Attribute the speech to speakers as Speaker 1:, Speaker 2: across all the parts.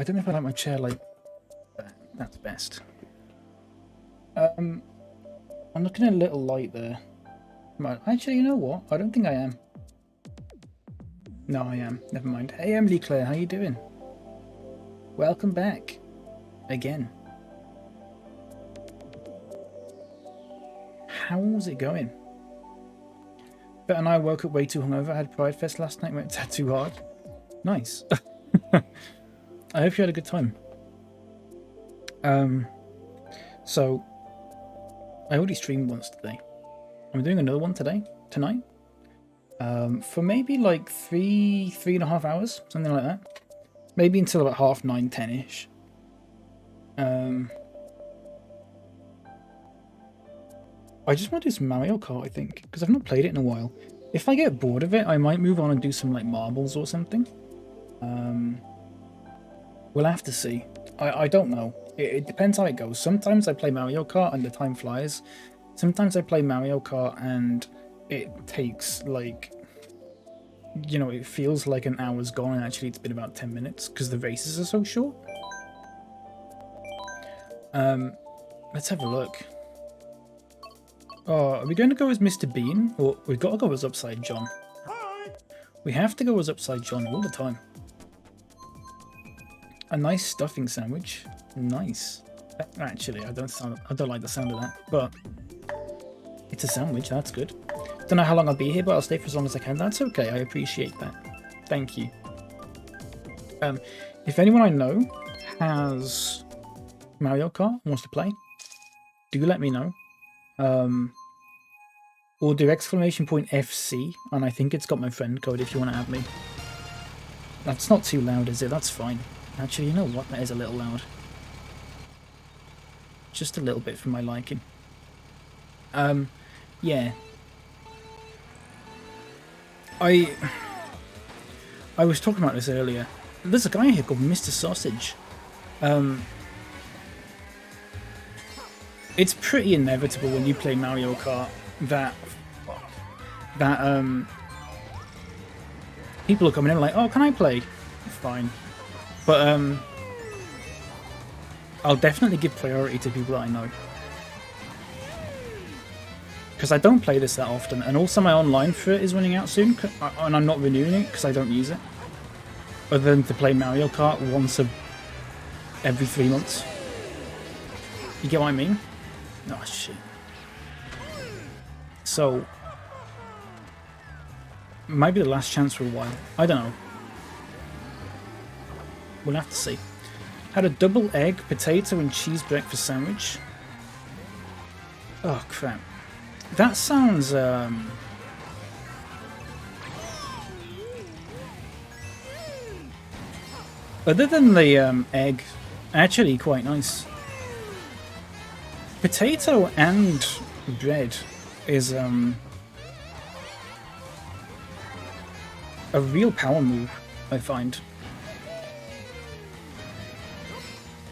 Speaker 1: I don't know if I like my chair like that. That's best. I'm looking a little light there. Actually, you know what? I don't think I am. No, I am. Never mind. Hey, Emily Claire, how you doing? Welcome back. Again. How's it going? Bet and I woke up way too hungover. I had Pride Fest last night. Went too hard. Nice. I hope you had a good time. So I already streamed once today. I'm doing another one tonight. For maybe like 3.5 hours, something like that. Maybe until about 9:30, 10ish. I just want to do some Mario Kart, I think, because I've not played it in a while. If I get bored of it, I might move on and do some like marbles or something. We'll have to see. I don't know. It depends how it goes. Sometimes I play Mario Kart and the time flies. Sometimes I play Mario Kart and it takes like, you know, it feels like an hour's gone and actually it's been about 10 minutes because the races are so short. Let's have a look. Oh, are we going to go as Mr. Bean? Or we've got to go as Upside John. We have to go as Upside John all the time. A nice stuffing sandwich. Nice. Actually, I don't like the sound of that, but it's a sandwich. That's good. Don't know how long I'll be here, but I'll stay for as long as I can. That's okay. I appreciate that. Thank you. If anyone I know has Mario Kart and wants to play, do let me know. Or do !FC, and I think it's got my friend code if you want to add me. That's not too loud, is it? That's fine. Actually, you know what? That is a little loud. Just a little bit for my liking. Yeah. I was talking about this earlier. There's a guy here called Mr. Sausage. It's pretty inevitable when you play Mario Kart that people are coming in like, oh, can I play? Fine. But I'll definitely give priority to people that I know. Because I don't play this that often, and also my online for it is running out soon, and I'm not renewing it because I don't use it. Other than to play Mario Kart once every 3 months. You get what I mean? Oh, shit. So, might be the last chance for a while. I don't know. We'll have to see. Had a double egg, potato and cheese breakfast sandwich. Oh, crap. That sounds, other than the egg, actually quite nice. Potato and bread is a real power move, I find.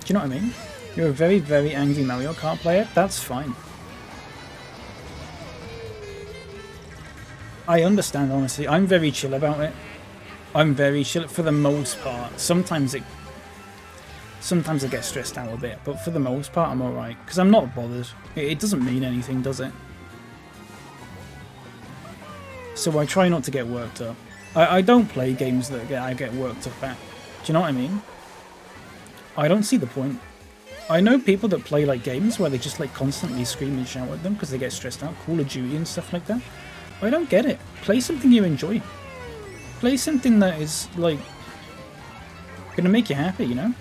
Speaker 1: Do you know what I mean? You're a very, very angry Mario Kart player. That's fine. I understand, honestly. I'm very chill about it. I'm very chill for the most part. Sometimes I get stressed out a bit, but for the most part, I'm alright. Because I'm not bothered. It doesn't mean anything, does it? So I try not to get worked up. I don't play games that I get worked up at. Do you know what I mean? I don't see the point. I know people that play like games where they just like constantly scream and shout at them because they get stressed out. Call of Duty and stuff like that. I don't get it. Play something you enjoy. Play something that is like gonna make you happy, you know?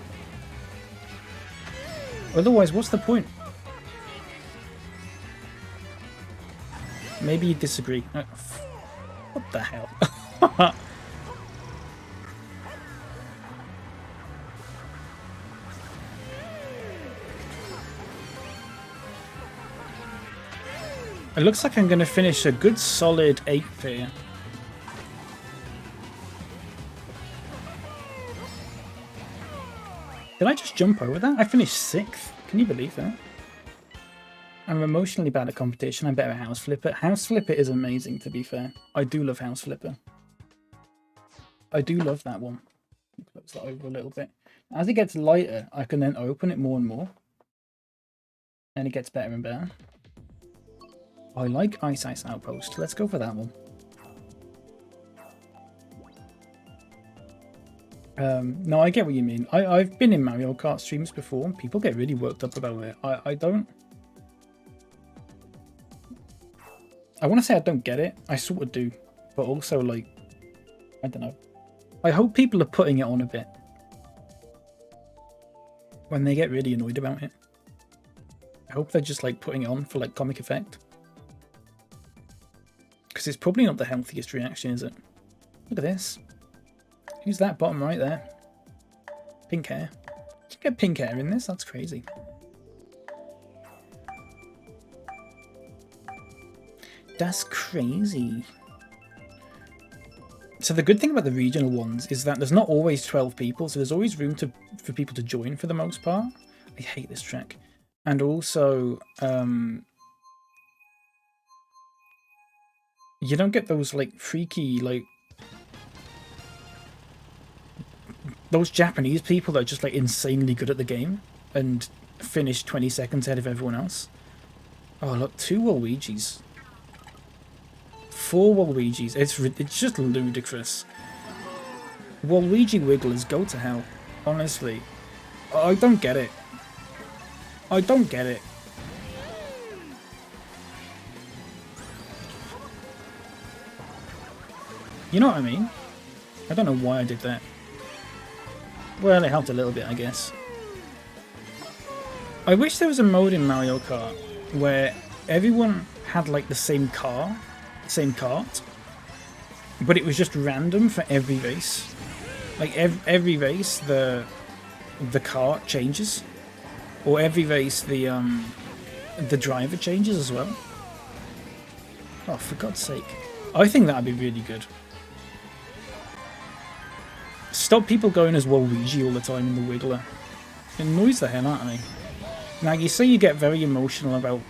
Speaker 1: Otherwise, what's the point? Maybe you disagree. What the hell? It looks like I'm going to finish a good solid 8th here. Did I just jump over that? I finished 6th. Can you believe that? I'm emotionally bad at competition. I'm better at House Flipper. House Flipper is amazing, to be fair. I do love House Flipper. I do love that one. Close that over a little bit. As it gets lighter, I can then open it more and more. And it gets better and better. I like Ice Outpost. Let's go for that one. No, I get what you mean. I've been in Mario Kart streams before, and people get really worked up about it. I don't... I want to say I don't get it. I sort of do. But also, like, I don't know. I hope people are putting it on a bit. When they get really annoyed about it. I hope they're just, like, putting it on for, like, comic effect. Because it's probably not the healthiest reaction, is it? Look at this. Who's that bottom right there? Pink hair. You can get pink hair in this? That's crazy. That's crazy. So the good thing about the regional ones is that there's not always 12 people, so there's always room for people to join for the most part. I hate this track. And also, you don't get those, like, freaky, like, those Japanese people that are just, like, insanely good at the game and finish 20 seconds ahead of everyone else. Oh, look, 2 Waluigis. 4 Waluigis. It's just ludicrous. Waluigi wigglers, go to hell. Honestly. I don't get it. I don't get it. You know what I mean? I don't know why I did that. Well, it helped a little bit, I guess. I wish there was a mode in Mario Kart where everyone had, like, the same car, same kart, but it was just random for every race. Like, every race, the kart changes, or every race, the driver changes as well. Oh, for God's sake. I think that'd be really good. Stop people going as Waluigi all the time in the Wiggler. It annoys the hell out of me. Now, you say you get very emotional about,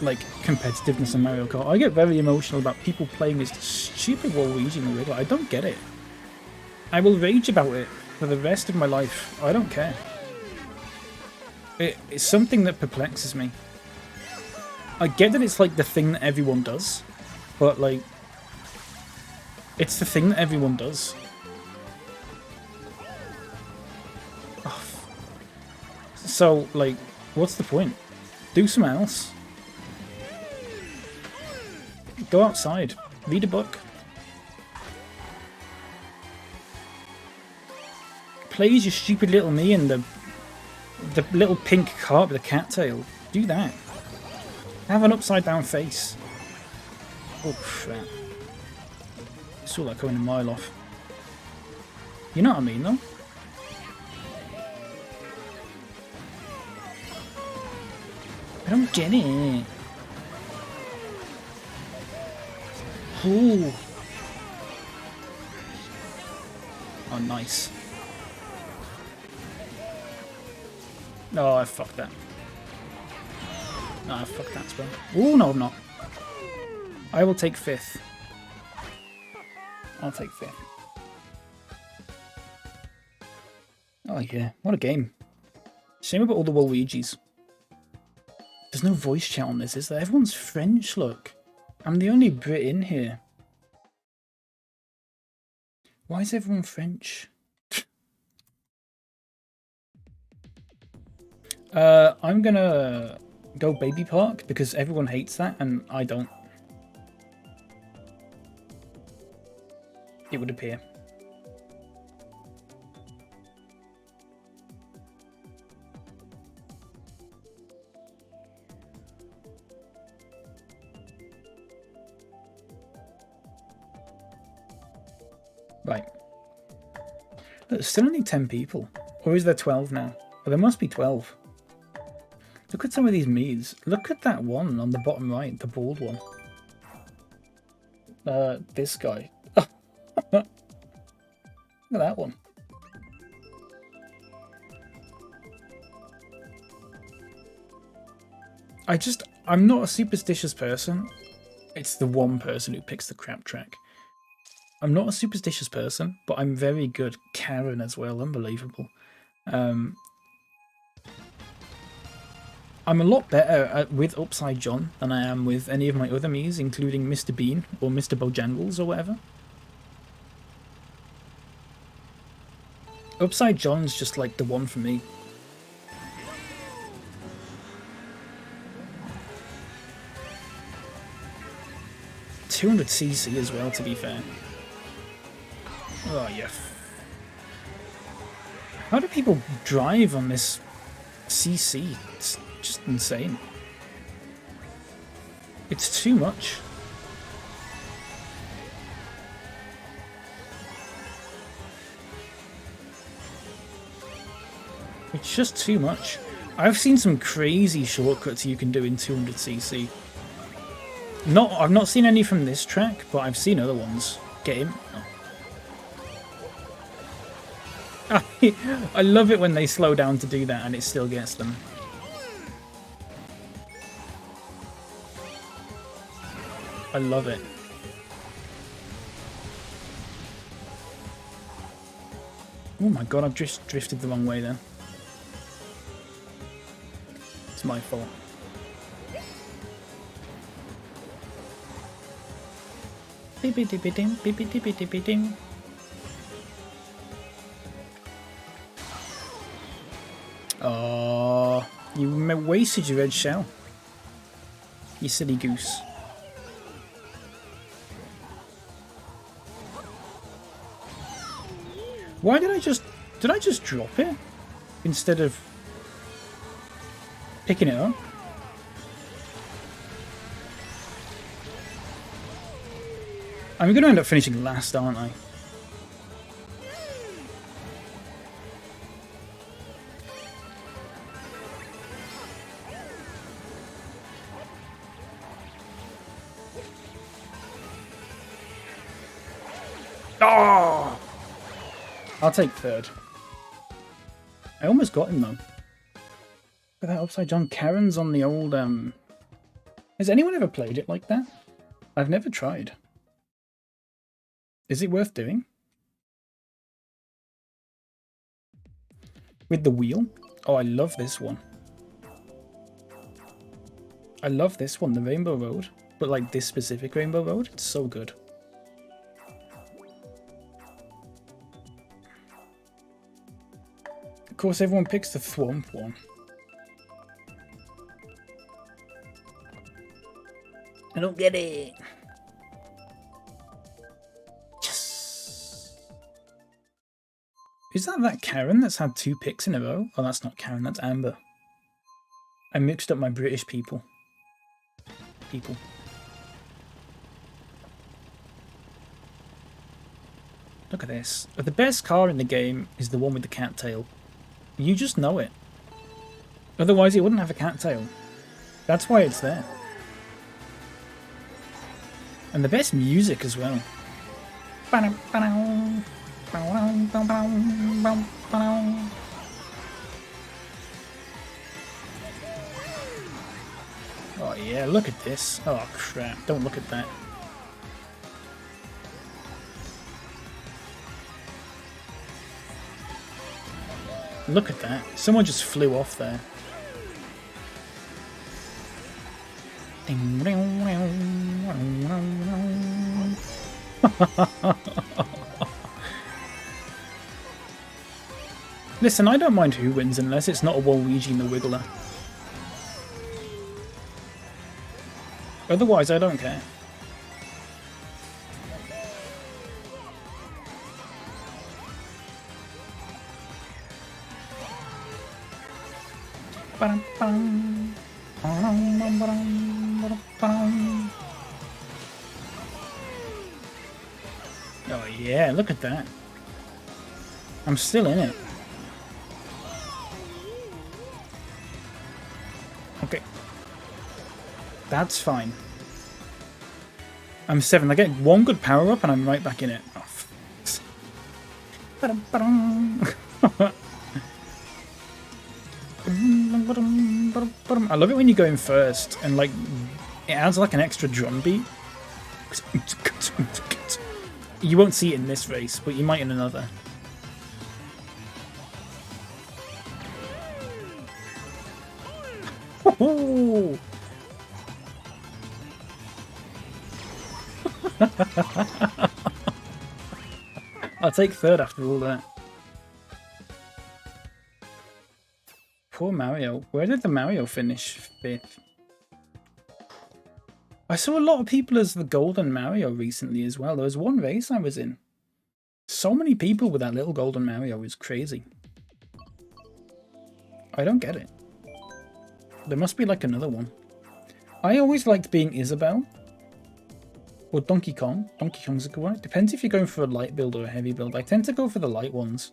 Speaker 1: like, competitiveness in Mario Kart. I get very emotional about people playing this stupid Waluigi in the Wiggler. I don't get it. I will rage about it for the rest of my life. I don't care. It's something that perplexes me. I get that it's, like, the thing that everyone does, but, like, it's the thing that everyone does. So, like, what's the point? Do something else. Go outside. Read a book. Play as your stupid little me in the little pink cart with a cattail. Do that. Have an upside down face. Oh crap. I saw that going a mile off. You know what I mean though? I don't get it. Ooh. Oh, nice. Oh, I fucked that. No, I fucked that as well. Ooh, no, I'm not. I will take 5th. I'll take 5th. Oh, yeah. What a game. Shame about all the Waluigis. There's no voice chat on this, is there? Everyone's French, look. I'm the only Brit in here. Why is everyone French? I'm gonna go Baby Park because everyone hates that and I don't. It would appear. Right. There's still only 10 people. Or is there 12 now? Well, there must be 12. Look at some of these meads. Look at that one on the bottom right, the bald one. This guy. Look at that one. I'm not a superstitious person. It's the one person who picks the crap track. I'm not a superstitious person, but I'm very good. Karen as well, unbelievable. I'm a lot better with Upside John than I am with any of my other Miis, including Mr. Bean or Mr. Bojangles or whatever. Upside John's just like the one for me. $200cc as well, to be fair. Oh, yeah. How do people drive on this CC? It's just insane. It's too much. It's just too much. I've seen some crazy shortcuts you can do in 200cc. I've not seen any from this track, but I've seen other ones. Get him. Oh. I love it when they slow down to do that and it still gets them. I love it. Oh my god, I've just drifted the wrong way then. It's my fault. Beep-a-dip-a-dim, beep-a-dip-a-dip-a-dim. Oh, you wasted your red shell. You silly goose. Why did I just drop it instead of picking it up? I'm going to end up finishing last, aren't I? Oh! I'll take third. I almost got him though. Look at that upside down. Karen's on the old Has anyone ever played it like that? I've never tried. Is it worth doing? With the wheel? Oh, I love this one. I love this one, the Rainbow Road. But like this specific Rainbow Road, it's so good. Of course, everyone picks the Thwomp one. I don't get it. Yes. Is that Karen that's had 2 picks in a row? Oh, that's not Karen, that's Amber. I mixed up my British people. Look at this. The best car in the game is the one with the cattail. You just know it. Otherwise it wouldn't have a cattail. That's why it's there. And the best music as well. Oh yeah, look at this. Oh crap, don't look at that. Look at that. Someone just flew off there. Listen, I don't mind who wins unless it's not a Waluigi and the Wiggler. Otherwise, I don't care. Oh yeah, look at that. I'm still in it. Okay. That's fine. I'm 7. I get 1 good power up and I'm right back in it. Oh, I love it when you go in first and like it adds like an extra drum beat. You won't see it in this race, but you might in another. Ooh. I'll take third after all that. Poor Mario. Where did the Mario finish? Fifth. I saw a lot of people as the golden Mario recently as well. There was one race I was in. So many people with that little golden Mario is crazy. I don't get it. There must be like another one. I always liked being Isabelle. Or Donkey Kong. Donkey Kong's a good one. It depends if you're going for a light build or a heavy build. I tend to go for the light ones.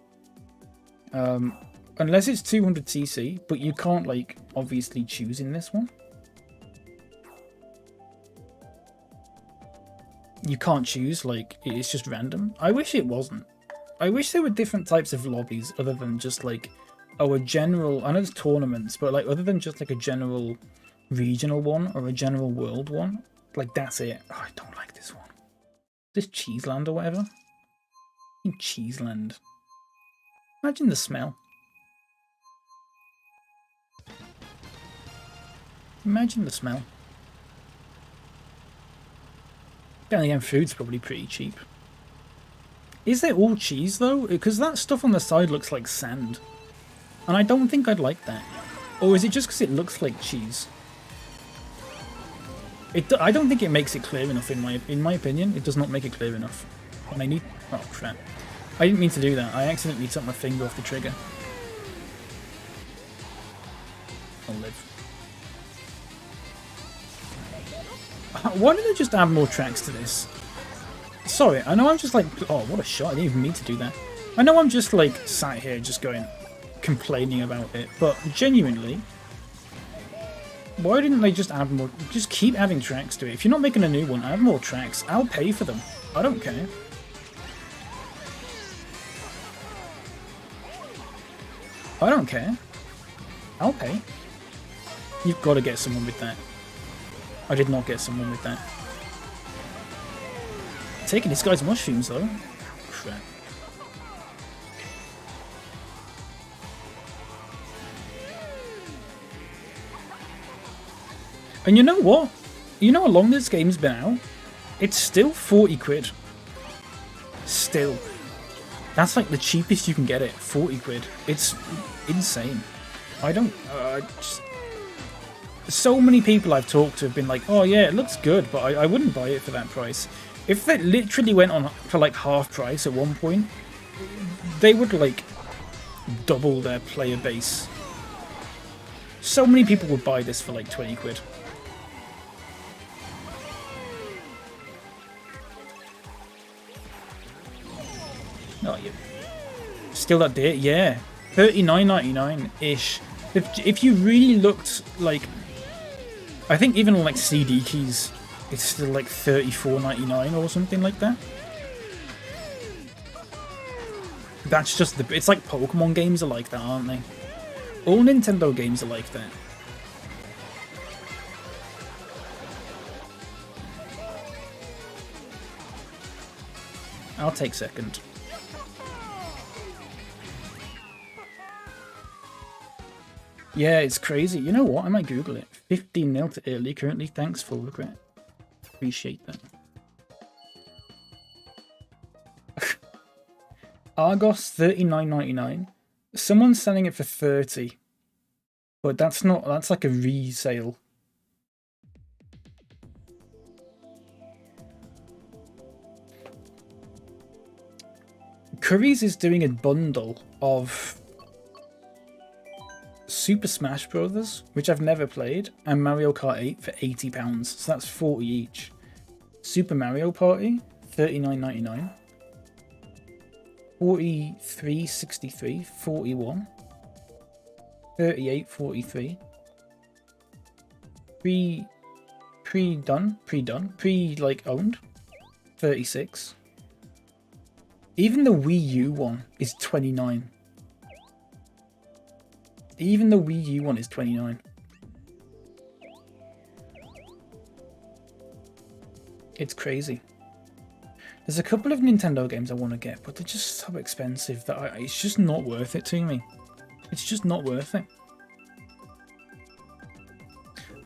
Speaker 1: Unless it's 200cc, but you can't like obviously choose in this one. You can't choose, like, it's just random. I wish it wasn't. I wish there were different types of lobbies other than just like, oh, a general, I know there's tournaments, but like other than just like a general regional one or a general world one, like that's it. Oh, I don't like this one. This Cheeseland or whatever. Cheeseland. Imagine the smell. Imagine the smell. Then again, food's probably pretty cheap. Is it all cheese though? Because that stuff on the side looks like sand. And I don't think I'd like that. Or is it just because it looks like cheese? I don't think it makes it clear enough in my opinion. It does not make it clear enough. And I need... Oh crap. I didn't mean to do that. I accidentally took my finger off the trigger. I'll live. Why don't they just add more tracks to this? Sorry, I know I'm just like... Oh, what a shot. I didn't even mean to do that. I know I'm just like sat here just going... complaining about it, but genuinely... Why didn't they just add more... Just keep adding tracks to it. If you're not making a new one, add more tracks. I'll pay for them. I don't care. I don't care. I'll pay. You've got to get someone with that. I did not get someone with that. Taking this guy's mushrooms though. Crap. And you know what? You know how long this game's been out? It's still 40 quid. Still. That's like the cheapest you can get it. 40 quid. It's insane. I don't... so many people I've talked to have been like, oh yeah, it looks good, but I wouldn't buy it for that price. If they literally went on for like half price at one point, they would like double their player base. So many people would buy this for like 20 quid. Oh, yeah. Still that date? Yeah. $39.99-ish. If you really looked like... I think even on like CD keys, it's still like $34.99 or something like that. That's just the... It's like Pokemon games are like that, aren't they? All Nintendo games are like that. I'll take second. Yeah, it's crazy. You know what? I might Google it. 15-0 to Italy currently. Thanks, full regret. Appreciate that. Argos, $39.99. Someone's selling it for 30. But that's not... That's like a resale. Curry's is doing a bundle of... Super Smash Brothers, which I've never played, and Mario Kart 8 for £80, so that's 40 each. Super Mario Party, $39.99. 43.63, 41. 38.43. Pre-owned, 36. Even the Wii U one is 29. Even the Wii U one is 29. It's crazy. There's a couple of Nintendo games I want to get, but they're just so expensive that it's just not worth it to me. It's just not worth it.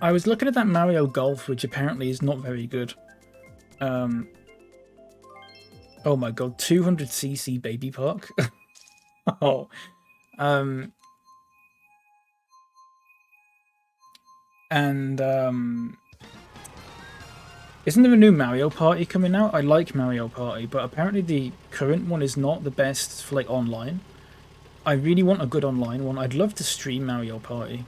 Speaker 1: I was looking at that Mario Golf, which apparently is not very good. Oh my god, 200cc baby park. Oh. Isn't there a new Mario Party coming out? I like Mario Party, but apparently the current one is not the best for like online. I really want a good online one. I'd love to stream Mario Party.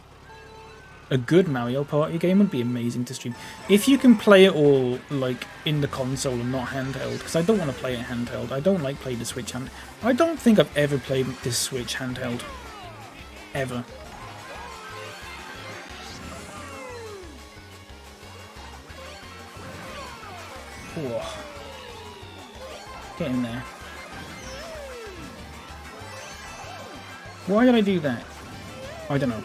Speaker 1: A good Mario Party game would be amazing to stream. If you can play it all like in the console and not handheld, because I don't want to play it handheld. I don't like playing the Switch hand. I don't think I've ever played this Switch handheld. Ever. Whoa. Get in there. Why did I do that? I don't know.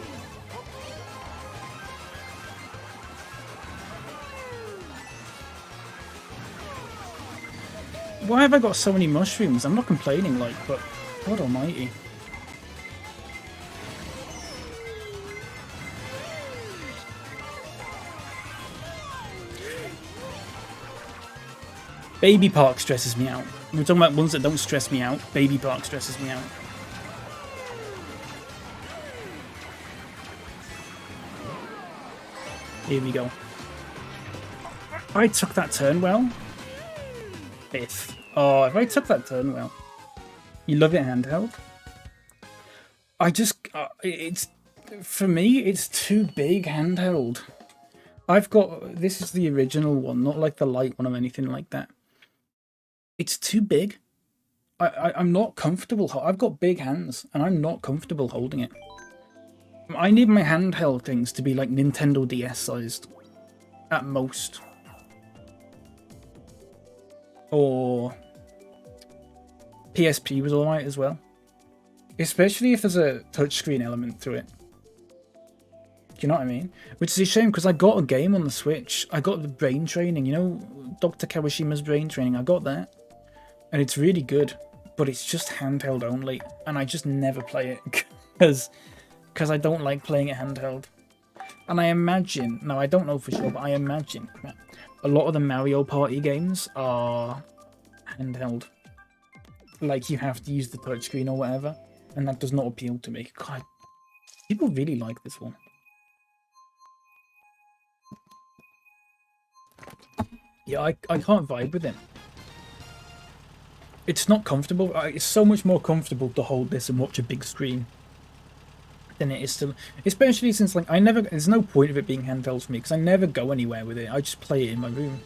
Speaker 1: Why have I got so many mushrooms? I'm not complaining, like, but God almighty. Baby Park stresses me out. We're talking about ones that don't stress me out. Baby Park stresses me out. Here we go. I took that turn well. Fifth. Oh, if I took that turn well. You love it handheld? I just... it's... For me, it's too big handheld. I've got... This is the original one, not like the light one or anything like that. It's too big. I'm not comfortable. I've got big hands, and I'm not comfortable holding it. I need my handheld things to be like Nintendo DS sized. At most. Or... PSP was alright as well. Especially if there's a touchscreen element to it. Do you know what I mean? Which is a shame, because I got a game on the Switch. I got the brain training, you know, Dr. Kawashima's brain training. I got that. And it's really good. But it's just handheld only. And I just never play it. Because I don't like playing it handheld. And I imagine, now I don't know for sure, but I imagine that a lot of the Mario Party games are handheld. Like you have to use the touchscreen or whatever. And that does not appeal to me. God, people really like this one. Yeah, I can't vibe with it. It's not comfortable. It's so much more comfortable to hold this and watch a big screen than it is to... Especially since, like, there's no point of it being handheld for me, because I never go anywhere with it. I just play it in my room.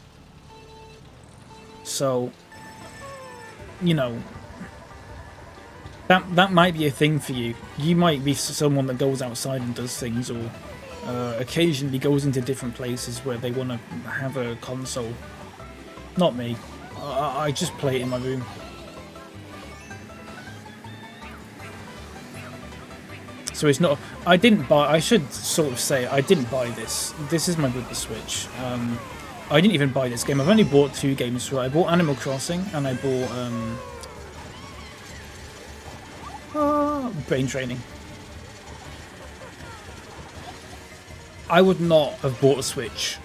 Speaker 1: So, you know... That might be a thing for you. You might be someone that goes outside and does things, or occasionally goes into different places where they want to have a console. Not me. I just play it in my room. So it's not... I should sort of say, I didn't buy this. This is my with the Switch. I didn't even buy this game. I've only bought 2 games for it. I bought Animal Crossing, and I bought... Brain Training. I would not have bought a Switch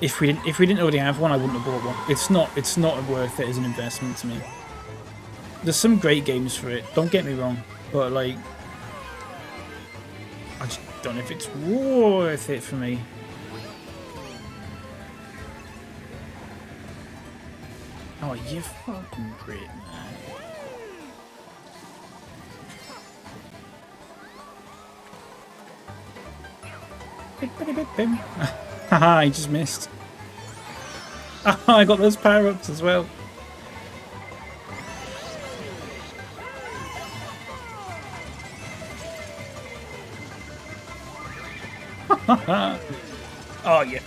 Speaker 1: if we didn't already have one. I wouldn't have bought one. It's not worth it as an investment to me. There's some great games for it. Don't get me wrong, but like, I just don't know if it's worth it for me. Oh, you fucking great, man. Haha, I just missed. I got those power-ups as well. Oh, yeah.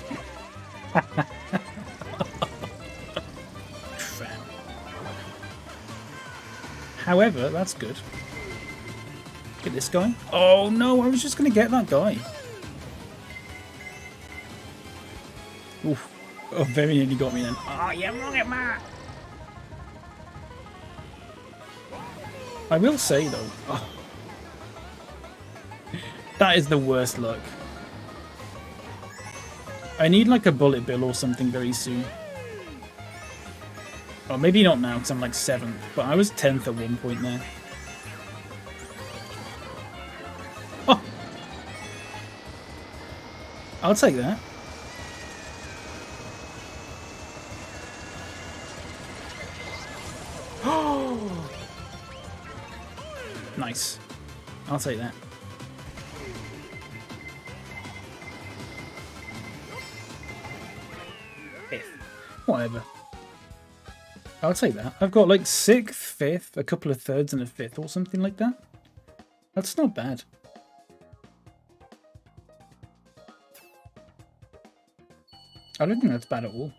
Speaker 1: However, that's good. Get this guy. Oh, no, I was just going to get that guy. Oof. Oh, very nearly got me then. Oh, you wrong it, man. I will say though, that is the worst luck. I need like a bullet bill or something very soon. Or maybe not now because I'm like 7th, but I was 10th at one point there. Oh! I'll take that. Nice. I'll take that. Fifth. Whatever. I'll take that. I've got like 6th, 5th, a couple of 3rds and a 5th or something like that. That's not bad. I don't think that's bad at all.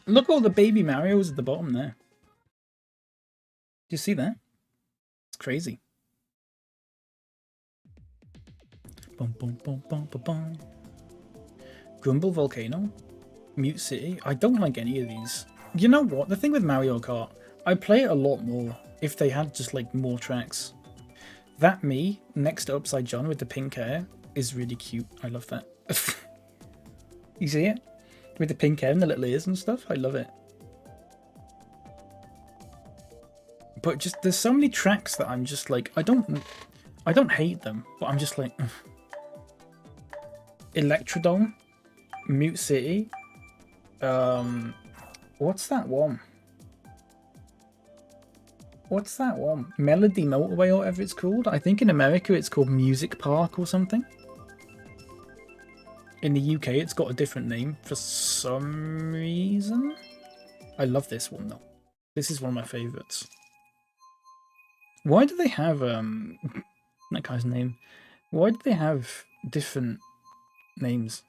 Speaker 1: Look at all the baby Marios at the bottom there. Do you see that? It's crazy. Bum, bum, bum, bum, bum, bum. Grumble Volcano? Mute City? I don't like any of these. You know what? The thing with Mario Kart, I'd play it a lot more if they had just like more tracks. That me next to Upside John with the pink hair is really cute. I love that. You see it? With the pink hair and the little ears and stuff. I love it. But just there's so many tracks that I'm just like I don't hate them, but I'm just like Electrodome, Mute City. What's that one? What's that one? Melody Motorway or whatever it's called. I think in America it's called Music Park or something. In the UK it's got a different name for some reason. I love this one though. This is one of my favourites. Why do they have that guy's name? Why do they have different names?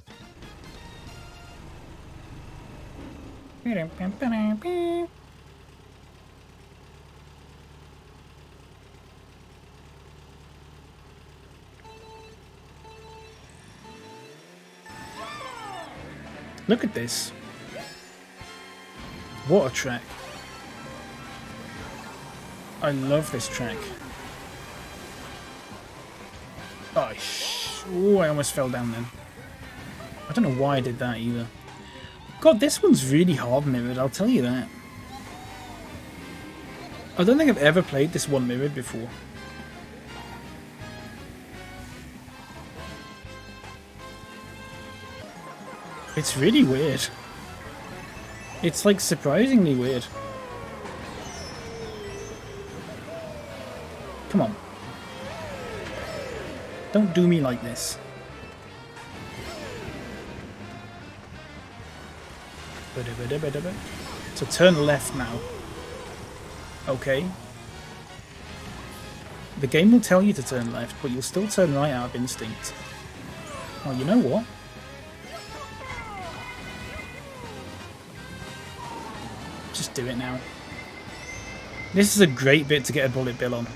Speaker 1: Look at this. What a track. I love this track. Oh, I almost fell down then. I don't know why I did that either. God, this one's really hard mirrored, I'll tell you that. I don't think I've ever played this one mirrored before. It's really weird. It's like surprisingly weird. Come on. Don't do me like this. So turn left now. Okay. The game will tell you to turn left, but you'll still turn right out of instinct. Oh, you know what? Just do it now. This is a great bit to get a bullet bill on.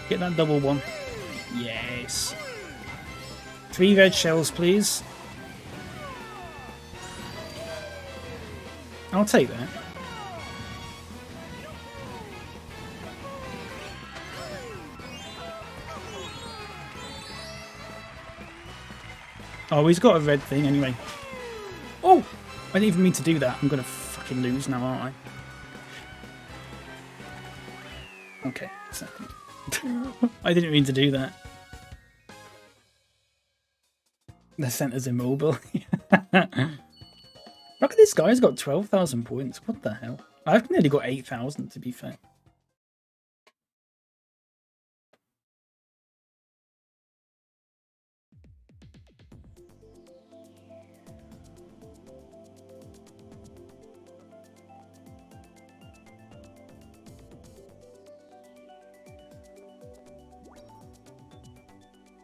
Speaker 1: Get that double one. Yes. 3 red shells, please. I'll take that. Oh, he's got a red thing anyway. Oh! I didn't even mean to do that. I'm gonna fucking lose now, aren't I? Okay, second. I didn't mean to do that. The center's immobile. Look at this guy, he's got 12,000 points. What the hell? I've nearly got 8,000 to be fair.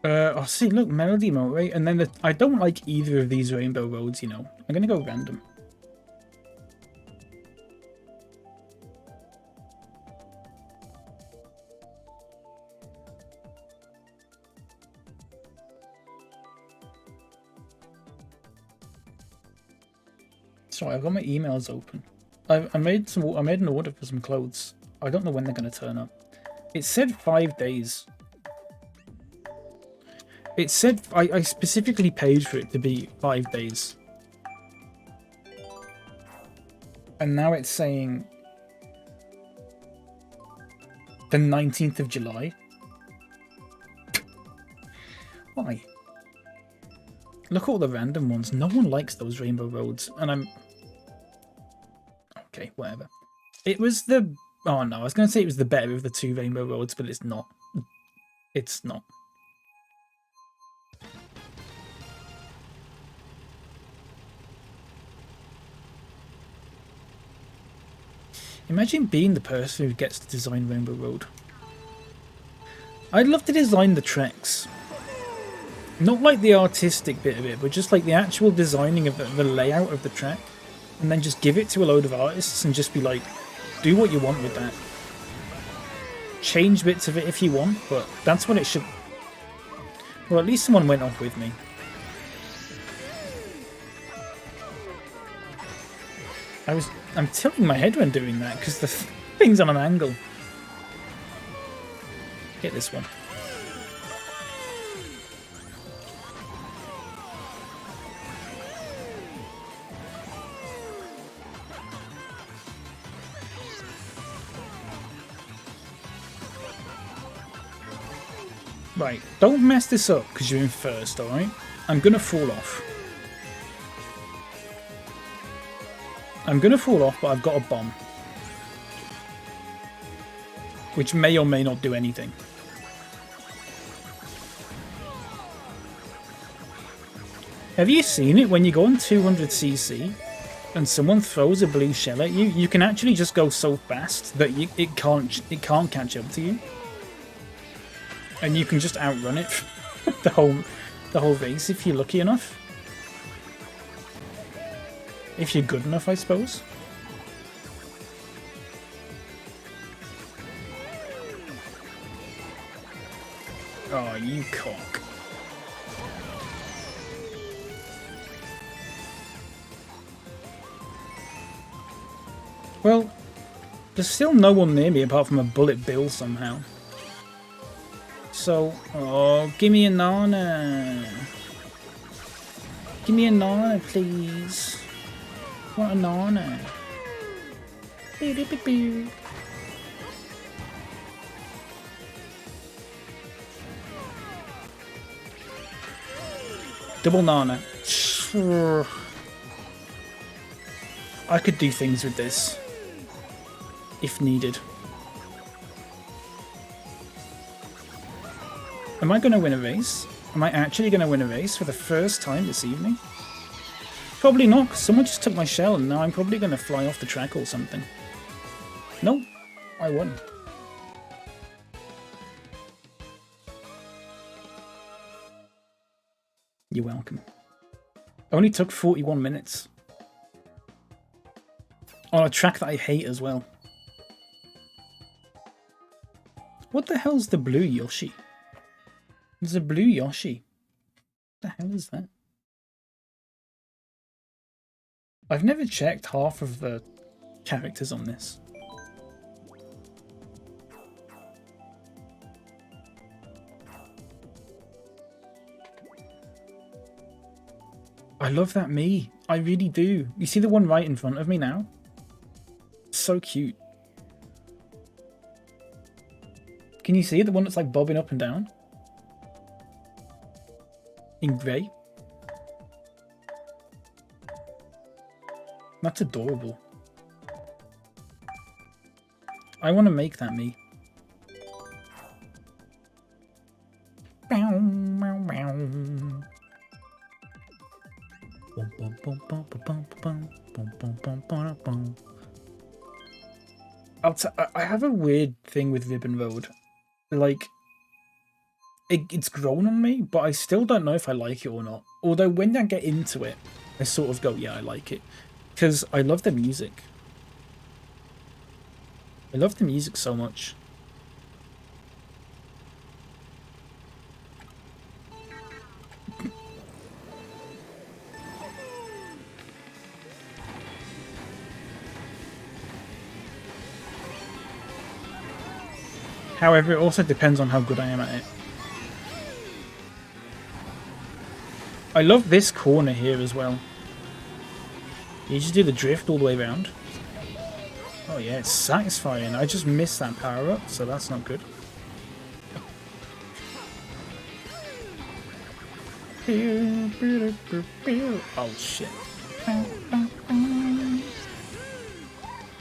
Speaker 1: Oh, see, look, Melody Motorway, and then I don't like either of these rainbow roads, you know. I'm gonna go random. Sorry, I've got my emails open. I made an order for some clothes. I don't know when they're gonna turn up. It said 5 days. It said I specifically paid for it to be 5 days. And now it's saying the 19th of July. Why? Look at all the random ones. No one likes those rainbow roads, and I'm... Okay, whatever. It was the... Oh no, I was going to say it was the better of the two rainbow roads, but it's not. It's not. Imagine being the person who gets to design Rainbow Road. I'd love to design the tracks. Not like the artistic bit of it, but just like the actual designing of the layout of the track. And then just give it to a load of artists and just be like, do what you want with that. Change bits of it if you want, but that's what it should... Well, at least someone went off with me. I'm tilting my head when doing that because the thing's on an angle. Get this one. Right, don't mess this up because you're in first, alright? I'm gonna fall off. I'm gonna fall off, but I've got a bomb. Which may or may not do anything. Have you seen it? When you go on 200cc and someone throws a blue shell at you, you can actually just go so fast that it can't catch up to you. And you can just outrun it the whole race if you're lucky enough. If you're good enough, I suppose. Oh, you cock. Well, there's still no one near me apart from a bullet bill somehow. So, oh, give me a nana. Give me a nana, please. I want a nana. Double nana. I could do things with this if needed. Am I going to win a race? Am I actually going to win a race for the first time this evening? Probably not, because someone just took my shell and now I'm probably going to fly off the track or something. Nope, I won. You're welcome. Only took 41 minutes. On a track that I hate as well. What the hell's the blue Yoshi? There's a blue Yoshi. What the hell is that? I've never checked half of the characters on this. I love that Mii. I really do. You see the one right in front of me now? So cute. Can you see it? The one that's like bobbing up and down? In grey? That's adorable. I want to make that Mii. I have a weird thing with Ribbon Road. Like, it's grown on me, but I still don't know if I like it or not. Although when I get into it, I sort of go, yeah, I like it. Because I love the music. I love the music so much. However, it also depends on how good I am at it. I love this corner here as well. You just do the drift all the way around. Oh yeah, it's satisfying. I just missed that power up, so that's not good. Oh shit.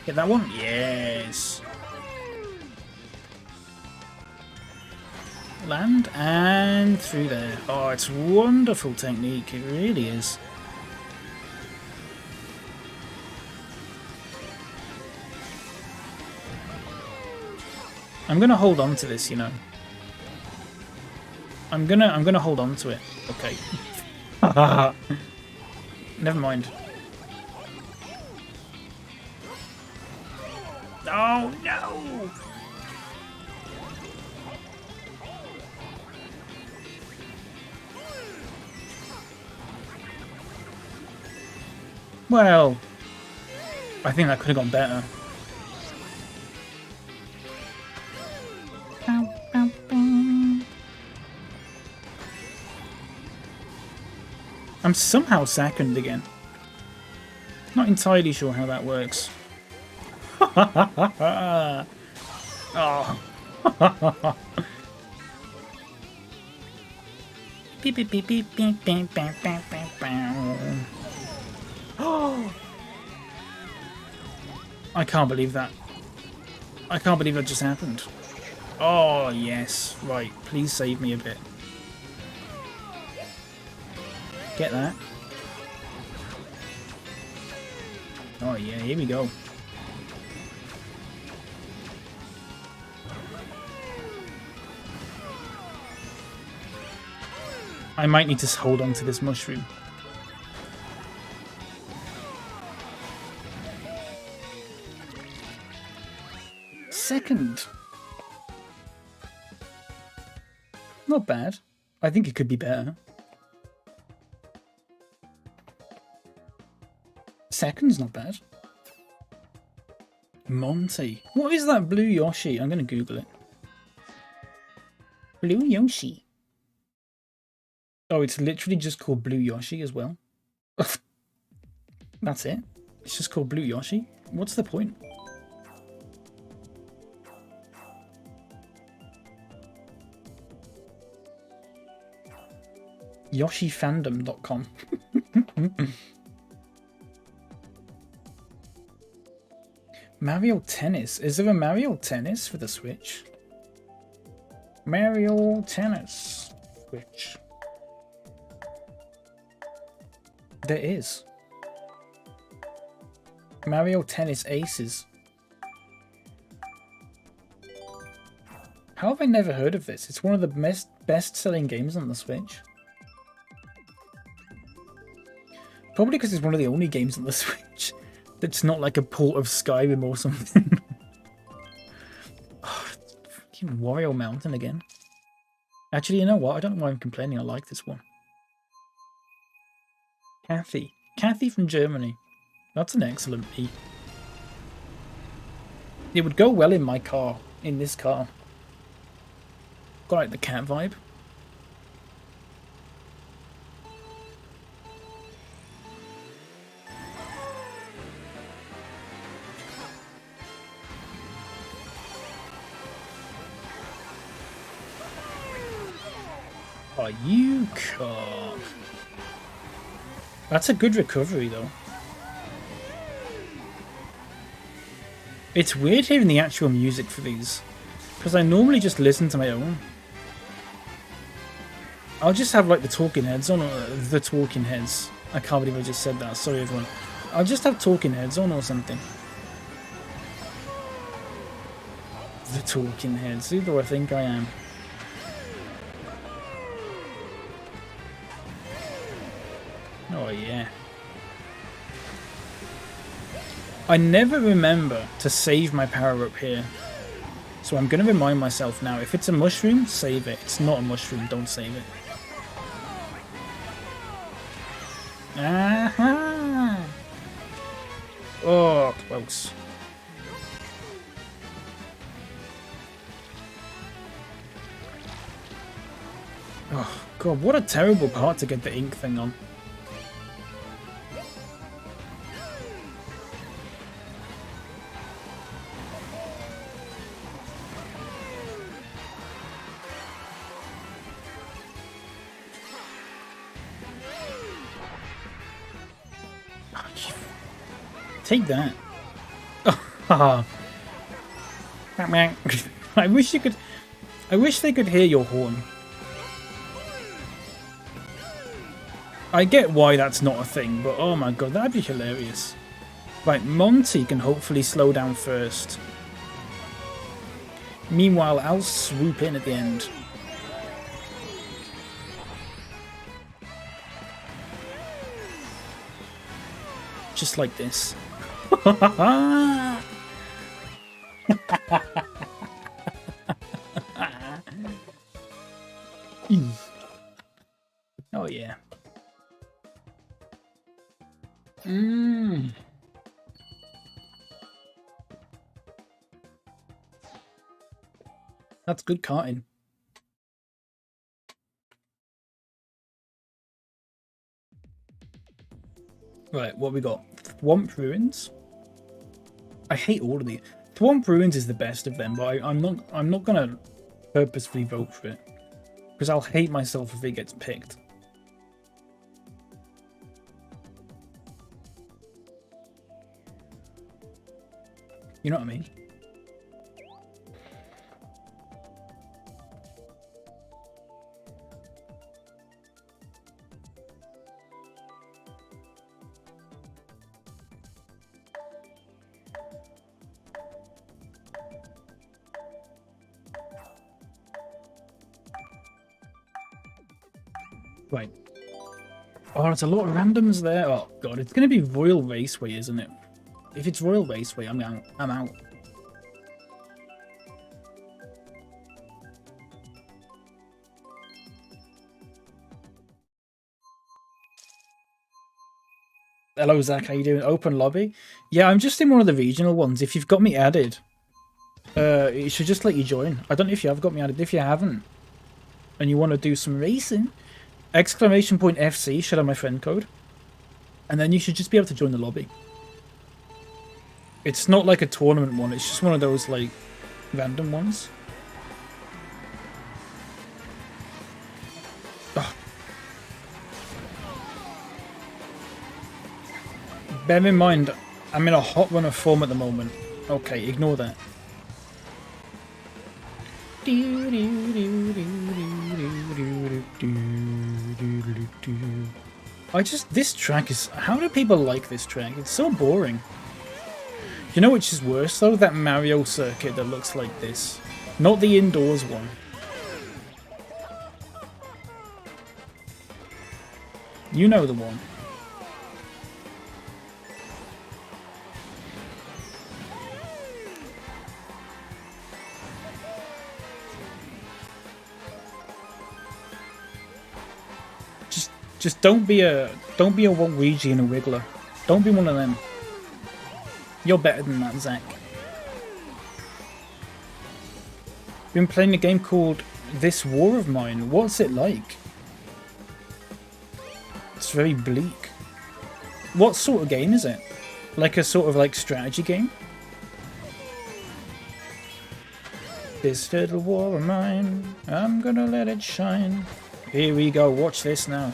Speaker 1: Get that one? Yes. Land and through there. Oh, it's wonderful technique. It really is. I'm gonna hold on to this, you know. I'm gonna hold on to it. Okay. Never mind. Oh no! Well, I think that could have gone better. I'm somehow second again. Not entirely sure how that works. Oh. Beep, beep, beep, beep, beep, beep, beep, beep, beep, beep. I can't believe that. I can't believe that just happened. Oh, yes. Right. Please save me a bit. Get that. Oh, yeah. Here we go. I might need to hold on to this mushroom. Second. Not bad. I think it could be better. Second's not bad. Monty. What is that blue Yoshi? I'm going to Google it. Blue Yoshi. Oh, it's literally just called Blue Yoshi as well. That's it. It's just called Blue Yoshi. What's the point? YoshiFandom.com. Mario Tennis. Is there a Mario Tennis for the Switch? Mario Tennis Switch. There is. Mario Tennis Aces. How have I never heard of this? It's one of the best-selling games on the Switch. Probably because it's one of the only games on the Switch that's not like a port of Skyrim or something. Oh, fucking Wario Mountain again. Actually, you know what? I don't know why I'm complaining. I like this one. Kathy. Kathy from Germany. That's an excellent E. It would go well in my car. In this car. Got like the cat vibe. Oh, you can't. That's a good recovery, though. It's weird hearing the actual music for these, because I normally just listen to my own. I'll just have like the talking heads on, or the talking heads. I can't believe I just said that. Sorry, everyone. I'll just have talking heads on or something. The talking heads. Who do I think I am? Oh, yeah. I never remember to save my power-up here. So I'm going to remind myself now, if it's a mushroom, save it. It's not a mushroom, don't save it. Aha! Oh, close. Oh, God, what a terrible part to get the ink thing on. Take that. Oh, I wish you could. I wish they could hear your horn. I get why that's not a thing, but oh my god, that'd be hilarious. Right, Monty can hopefully slow down first. Meanwhile, I'll swoop in at the end. Just like this. Oh yeah. That's good karting. Right, what we got? Thwomp Ruins. I hate all of these. Thwomp Ruins is the best of them, but I'm not gonna purposefully vote for it because I'll hate myself if it gets picked. You know what I mean? Right. Oh, there's a lot of randoms there. Oh god, it's gonna be Royal Raceway, isn't it? If it's Royal Raceway, I'm out. I'm out. Hello, Zach. How you doing? Open lobby? Yeah, I'm just in one of the regional ones. If you've got me added, it should just let you join. I don't know if you have got me added. If you haven't, and you want to do some racing, !FC should have my friend code, and then you should just be able to join the lobby. It's not like a tournament one. It's just one of those like random ones. Oh. Bear in mind, I'm in a hot runner form at the moment. Okay, ignore that. This track is, how do people like this track? It's so boring. You know which is worse though? That Mario circuit that looks like this. Not the indoors one. You know the one. Just don't be a Waluigi and a Wiggler. Don't be one of them. You're better than that, Zach. Been playing a game called This War of Mine. What's it like? It's very bleak. What sort of game is it? Like a sort of like strategy game? This little war of mine, I'm gonna let it shine. Here we go, watch this now.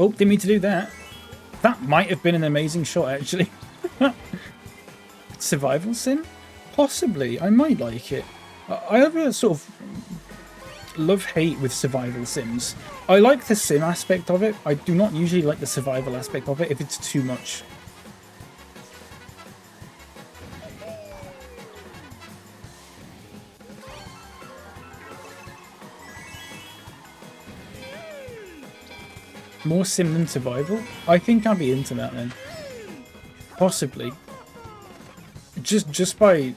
Speaker 1: Oh, didn't mean to do that. That might have been an amazing shot, actually. Survival sim? Possibly. I might like it. I have a sort of love-hate with survival sims. I like the sim aspect of it. I do not usually like the survival aspect of it if it's too much. More sim than survival? I think I'd be into that then. Possibly. Just by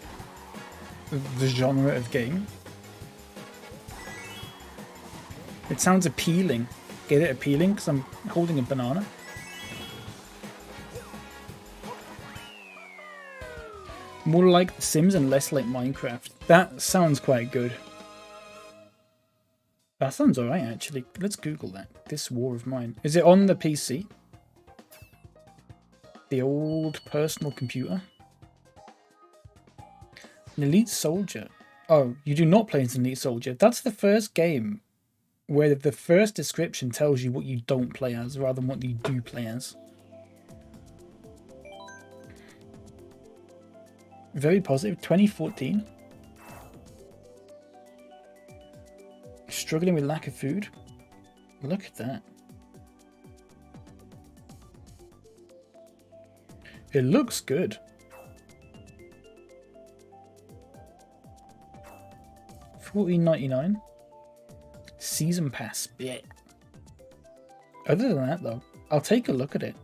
Speaker 1: the genre of game. It sounds appealing. Get it appealing because I'm holding a banana. More like The Sims and less like Minecraft. That sounds quite good. That sounds alright actually. Let's Google that. This War of Mine. Is it on the PC? The old personal computer? An elite soldier. Oh, you do not play as an elite soldier. That's the first game where the first description tells you what you don't play as rather than what you do play as. Very positive. 2014. Struggling with lack of food. Look at that. It looks good. $14.99. Season pass. Yeah. Other than that, though, I'll take a look at it.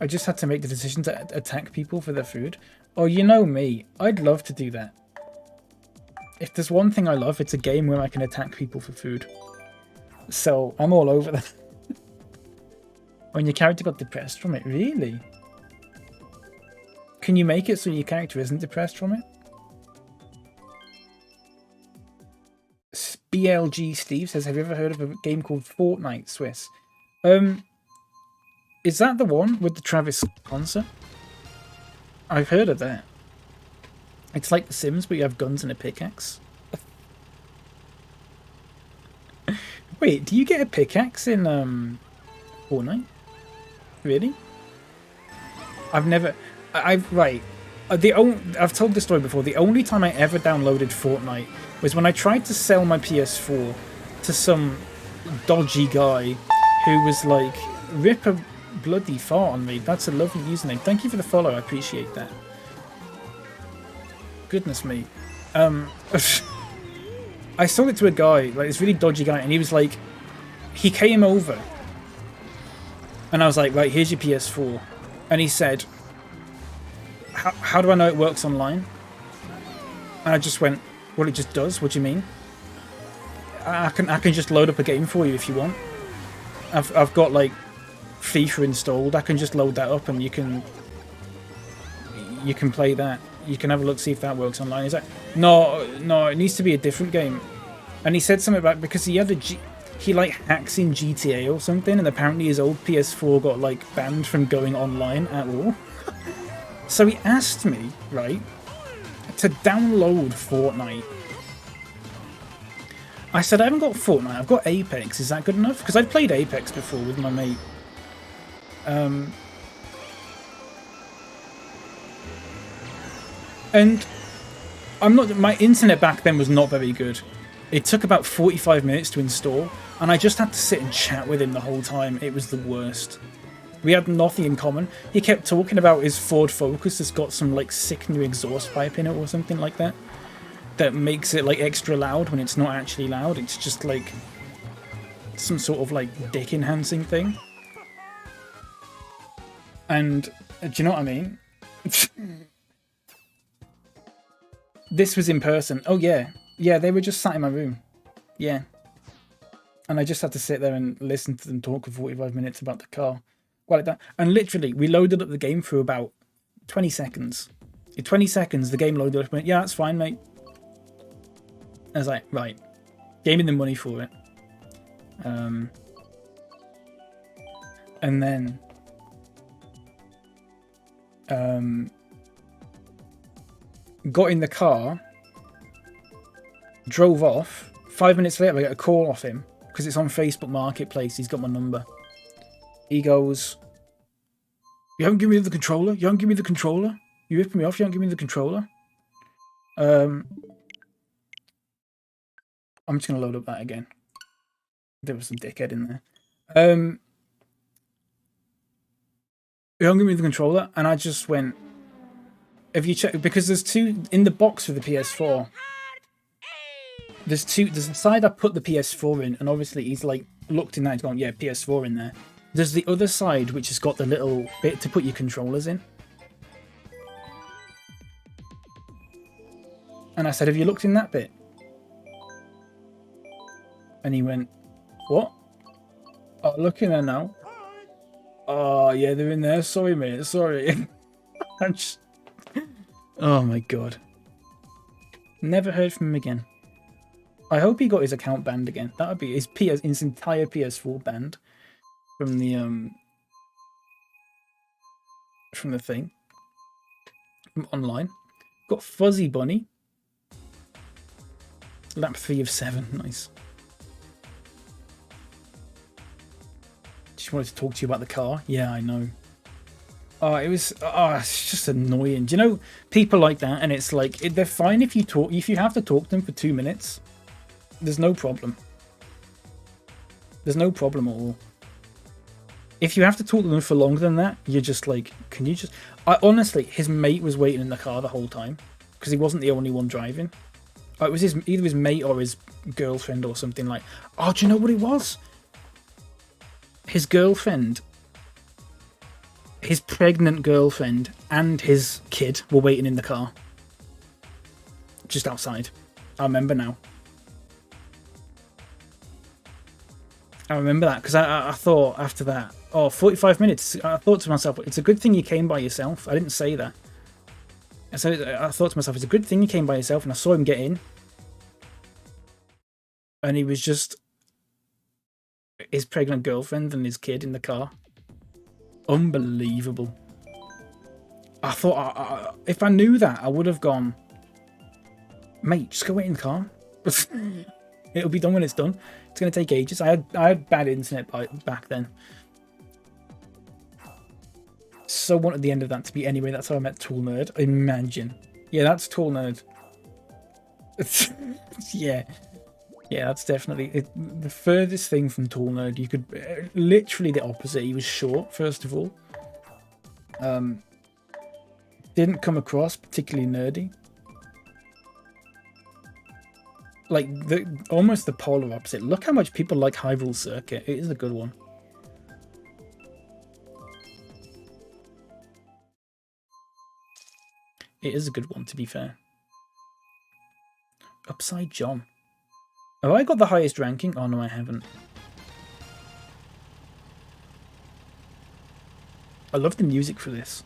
Speaker 1: I just had to make the decision to attack people for their food. Oh, you know me. I'd love to do that. If there's one thing I love, it's a game where I can attack people for food. So, I'm all over that. When your character got depressed from it? Really? Can you make it so your character isn't depressed from it? BLG Steve says, have you ever heard of a game called Fortnite, Swiss? Is that the one with the Travis concert? I've heard of that. It's like The Sims, but you have guns and a pickaxe. Wait, do you get a pickaxe in Fortnite? Really? Right. I've told this story before. The only time I ever downloaded Fortnite was when I tried to sell my PS4 to some dodgy guy who was like, rip a bloody fart on me. That's a lovely username. Thank you for the follow. I appreciate that. Goodness me. I sold it to a guy, like this really dodgy guy, and he was like, he came over and I was like, right, here's your PS4. And he said, how do I know it works online? And I just went, well, it just does. What do you mean? I can just load up a game for you if you want. I've got like FIFA installed. I can just load that up and you can play that. You can have a look, see if that works online. He's like, no, it needs to be a different game. And he said something about, because he like hacks in GTA or something, and apparently his old PS4 got like banned from going online at all. So he asked me, right, to download Fortnite. I said, I haven't got Fortnite, I've got Apex. Is that good enough? Because I'd played Apex before with my mate. And my internet back then was not very good. It took about 45 minutes to install, and I just had to sit and chat with him the whole time. It was the worst. We had nothing in common. He kept talking about his Ford Focus that's got some like sick new exhaust pipe in it or something like that. That makes it like extra loud when it's not actually loud. It's just like some sort of like dick enhancing thing. And do you know what I mean? This was in person. Oh yeah. Yeah, they were just sat in my room. Yeah. And I just had to sit there and listen to them talk for 45 minutes about the car. Well, like that. And literally, we loaded up the game for about 20 seconds. In 20 seconds, the game loaded up and went, yeah, that's fine, mate. I was like, right. Gave me the money for it. And then... got in the car, drove off. 5 minutes later, I get a call off him because it's on Facebook Marketplace. He's got my number. He goes, you haven't given me the controller? You haven't given me the controller? You ripping me off? You haven't given me the controller? I'm just going to load up that again. There was some dickhead in there. You haven't given me the controller? And I just went, have you checked? Because there's two in the box for the PS4. There's the side I put the PS4 in, and obviously he's like looked in that and gone, yeah, PS4 in there. There's the other side, which has got the little bit to put your controllers in. And I said, have you looked in that bit? And he went, what? Oh, look in there now. Oh, yeah, they're in there. Sorry, mate. Sorry. Oh, my God. Never heard from him again. I hope he got his account banned again. That would be his entire PS4 banned from the thing. From online. Got Fuzzy Bunny. Lap 3 of 7. Nice. Just wanted to talk to you about the car. Yeah, I know. Oh, it's just annoying. Do you know people like that? And it's like they're fine if you talk. If you have to talk to them for 2 minutes, there's no problem. There's no problem at all. If you have to talk to them for longer than that, you're just like, can you just? Honestly, his mate was waiting in the car the whole time because he wasn't the only one driving. It was either his mate or his girlfriend or something like. Oh, do you know what it was? His girlfriend, his pregnant girlfriend, and his kid were waiting in the car. Just outside. I remember now. I remember that because I thought after that, 45 minutes. I thought to myself, it's a good thing you came by yourself. I didn't say that. So I thought to myself, it's a good thing you came by yourself, and I saw him get in. And he was just his pregnant girlfriend and his kid in the car. Unbelievable. I thought, if I knew that, I would have gone, mate, just go wait in the car. It'll be done when it's done. It's going to take ages. I had bad internet back then. So wanted the end of that to be anyway. That's how I met Tool Nerd. Imagine. Yeah, that's Tool Nerd. Yeah. Yeah, that's definitely the furthest thing from Tool Nerd. You could literally the opposite. He was short, first of all. Didn't come across particularly nerdy. Like almost the polar opposite. Look how much people like Hyrule Circuit. It is a good one. It is a good one, to be fair. Upside John. Have I got the highest ranking? Oh no, I haven't. I love the music for this.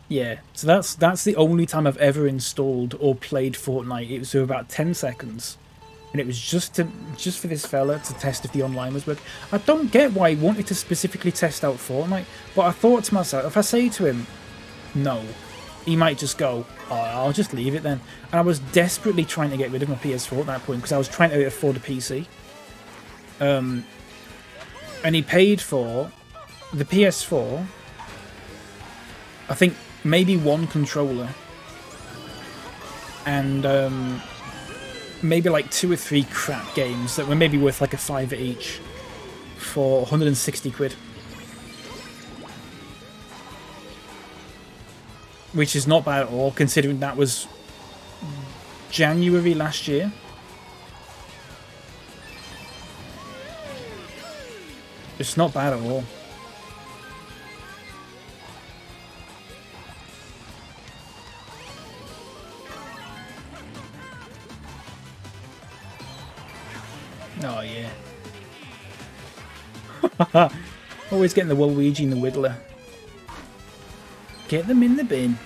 Speaker 1: Yeah, so that's the only time I've ever installed or played Fortnite. It was for about 10 seconds. And it was just for this fella to test if the online was working. I don't get why he wanted to specifically test out Fortnite, but I thought to myself, if I say to him, no, he might just go, oh, I'll just leave it then. And I was desperately trying to get rid of my PS4 at that point because I was trying to afford a PC. And he paid for the PS4, I think maybe one controller, and maybe like 2 or 3 crap games that were maybe worth like a £5 each for 160 quid. Which is not bad at all, considering that was January last year. It's not bad at all. Oh, yeah. Always getting the Waluigi and the Wiggler. Get them in the bin.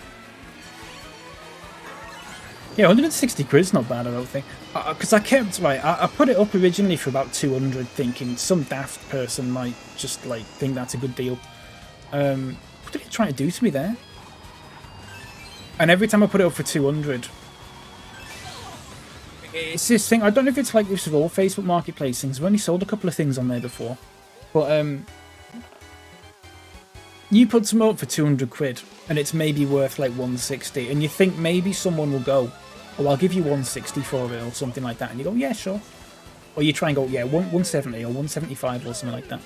Speaker 1: Yeah, 160 quid's not bad, I don't think. Because I kept, right, I put it up originally for about 200, thinking some daft person might just, like, think that's a good deal. What did it try to do to me there? And every time I put it up for 200, it's this thing, I don't know if it's like this with all Facebook Marketplace things. I've only sold a couple of things on there before. But, you put some up for 200 quid, and it's maybe worth like 160, and you think maybe someone will go, oh, I'll give you 160 for it, or something like that, and you go, yeah, sure. Or you try and go, yeah, 170 or 175 or something like that.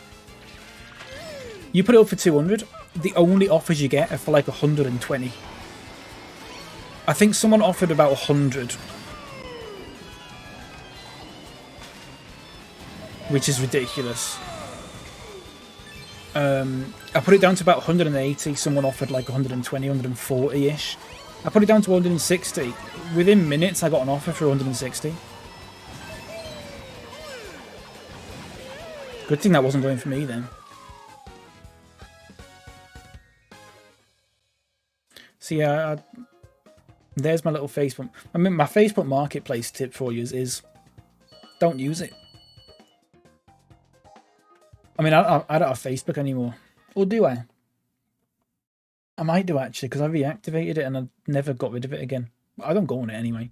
Speaker 1: You put it up for 200, the only offers you get are for like 120. I think someone offered about 100. which is ridiculous. I put it down to about 180. Someone offered like 120, 140-ish. I put it down to 160. Within minutes, I got an offer for 160. Good thing that wasn't going for me then. So yeah, there's my little Facebook. I mean, my Facebook Marketplace tip for you is don't use it. I mean, I don't have Facebook anymore. Or do I? I might do actually, because I reactivated it and I never got rid of it again. I don't go on it anyway.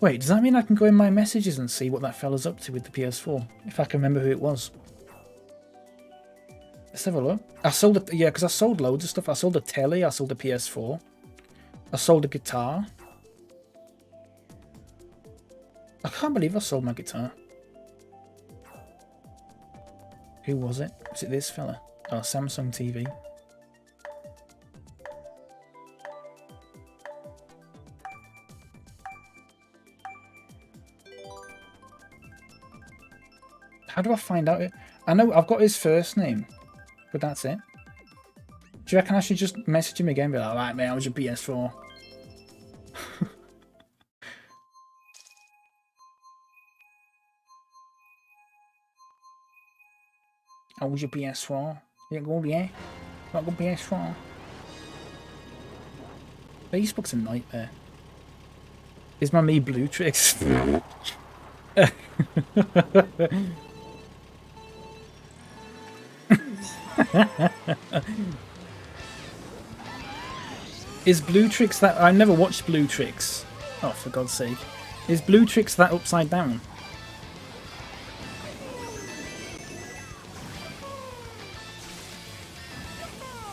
Speaker 1: Wait, does that mean I can go in my messages and see what that fella's up to with the PS4? If I can remember who it was. Let's have a look. I sold it, yeah, because I sold loads of stuff. I sold a telly, I sold a PS4. I sold a guitar. I can't believe I sold my guitar. Who was it? Was it this fella? Oh, Samsung TV. How do I find out? I know I've got his first name, but that's it. Do you reckon I should just message him again and be like, alright mate, how was your PS4? How was your PS4? Yeah, good, yeah? Got a good PS4? Facebook's a nightmare. Is my me blue tricks? Is Blue Tricks that... I never watched Blue Tricks. Oh, for God's sake. Is Blue Tricks that upside down?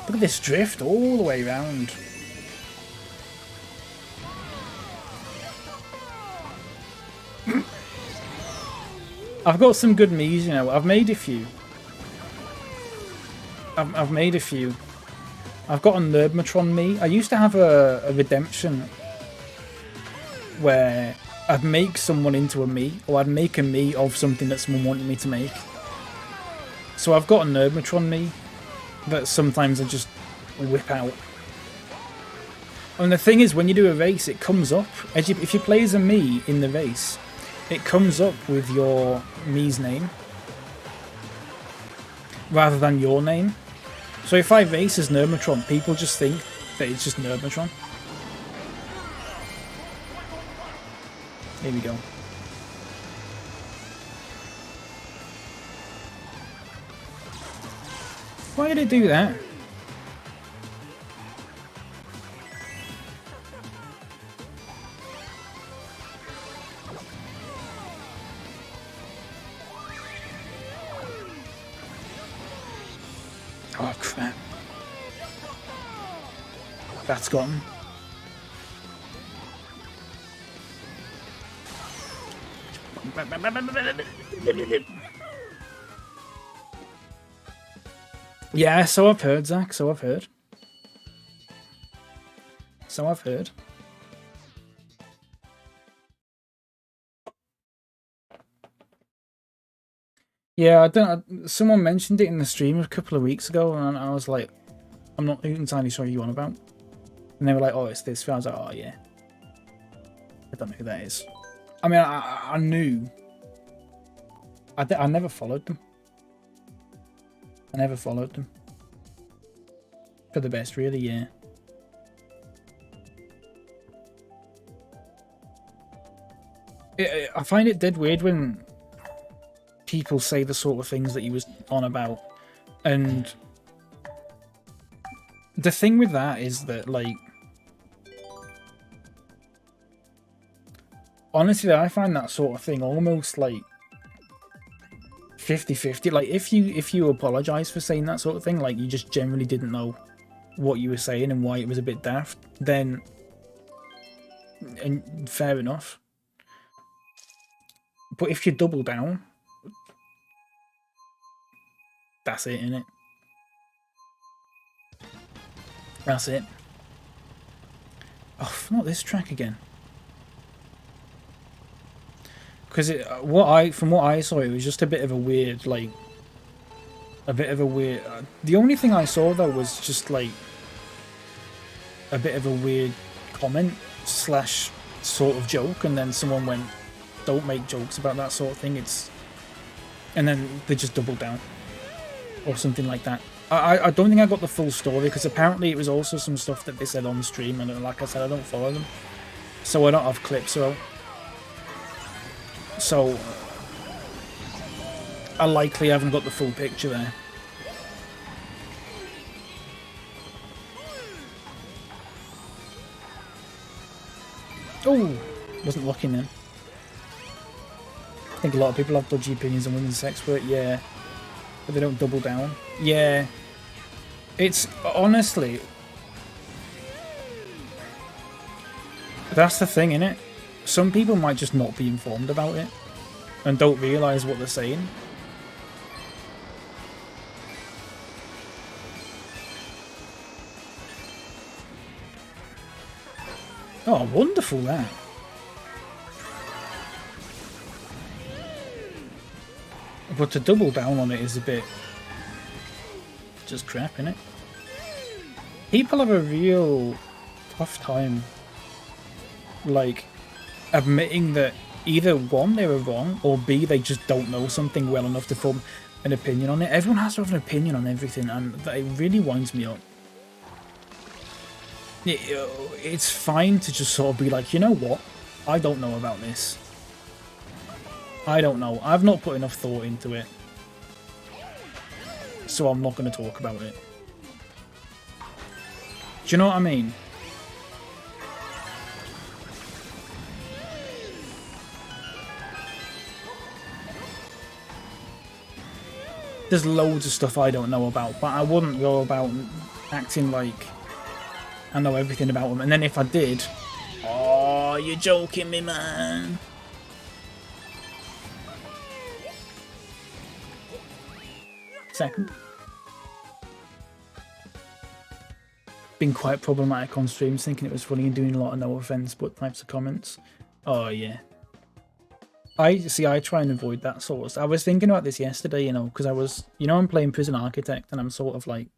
Speaker 1: Look at this drift all the way around. I've got some good me's, you know. I've made a few. I've made a few. I've got a Nerdmatron me. I used to have a redemption where I'd make someone into a me, or I'd make a me of something that someone wanted me to make. So I've got a Nerdmatron me that sometimes I just whip out. And the thing is, when you do a race, it comes up. If you play as a me in the race, it comes up with your me's name rather than your name. So if I race as Nerdmatron, people just think that it's just Nerdmatron. Here we go. Why did it do that? Oh crap. That's gotten. Yeah, so I've heard, Zach, so I've heard. So I've heard. Yeah, I don't. Someone mentioned it in the stream a couple of weeks ago, and I was like, "I'm not entirely sure who you're on about." And they were like, "Oh, it's this." I was like, "Oh yeah." I don't know who that is. I mean, I knew. I never followed them. I never followed them. For the best, really, yeah. I find it dead weird when people say the sort of things that he was on about. And the thing with that is that, like, honestly, I find that sort of thing almost like 50-50. Like, if you apologize for saying that sort of thing, like you just generally didn't know what you were saying and why it was a bit daft, then and fair enough. But if you double down, that's it, innit? That's it. Oh, not this track again. because from what I saw, it was just a bit of a weird, like, the only thing I saw though was just like a bit of a weird comment slash sort of joke, and then someone went, "Don't make jokes about that sort of thing." And then they just doubled down or something like that. I don't think I got the full story, because apparently it was also some stuff that they said on stream, and like I said, I don't follow them, so I don't have clips. So I likely haven't got the full picture there. Oh, wasn't looking then. I think a lot of people have dodgy opinions on women's sex work, yeah, but they don't double down. Yeah, it's honestly, that's the thing, innit? Some people might just not be informed about it and don't realise what they're saying. Oh, wonderful that. But to double down on it is a bit just crap, innit? People have a real tough time, like, admitting that either one, they were wrong, or B, they just don't know something well enough to form an opinion on it. Everyone has to have an opinion on everything, and it really winds me up. It's fine to just sort of be like, you know what? I don't know about this. I don't know. I've not put enough thought into it, so I'm not going to talk about it. Do you know what I mean? There's loads of stuff I don't know about, but I wouldn't go about acting like I know everything about them. And then if I did, oh, you're joking me, man. Second. Been quite problematic on streams, thinking it was funny and doing a lot of no offense but types of comments. Oh yeah. I try and avoid that sort of stuff. I was thinking about this yesterday, you know, because I was, you know, I'm playing Prison Architect and I'm sort of like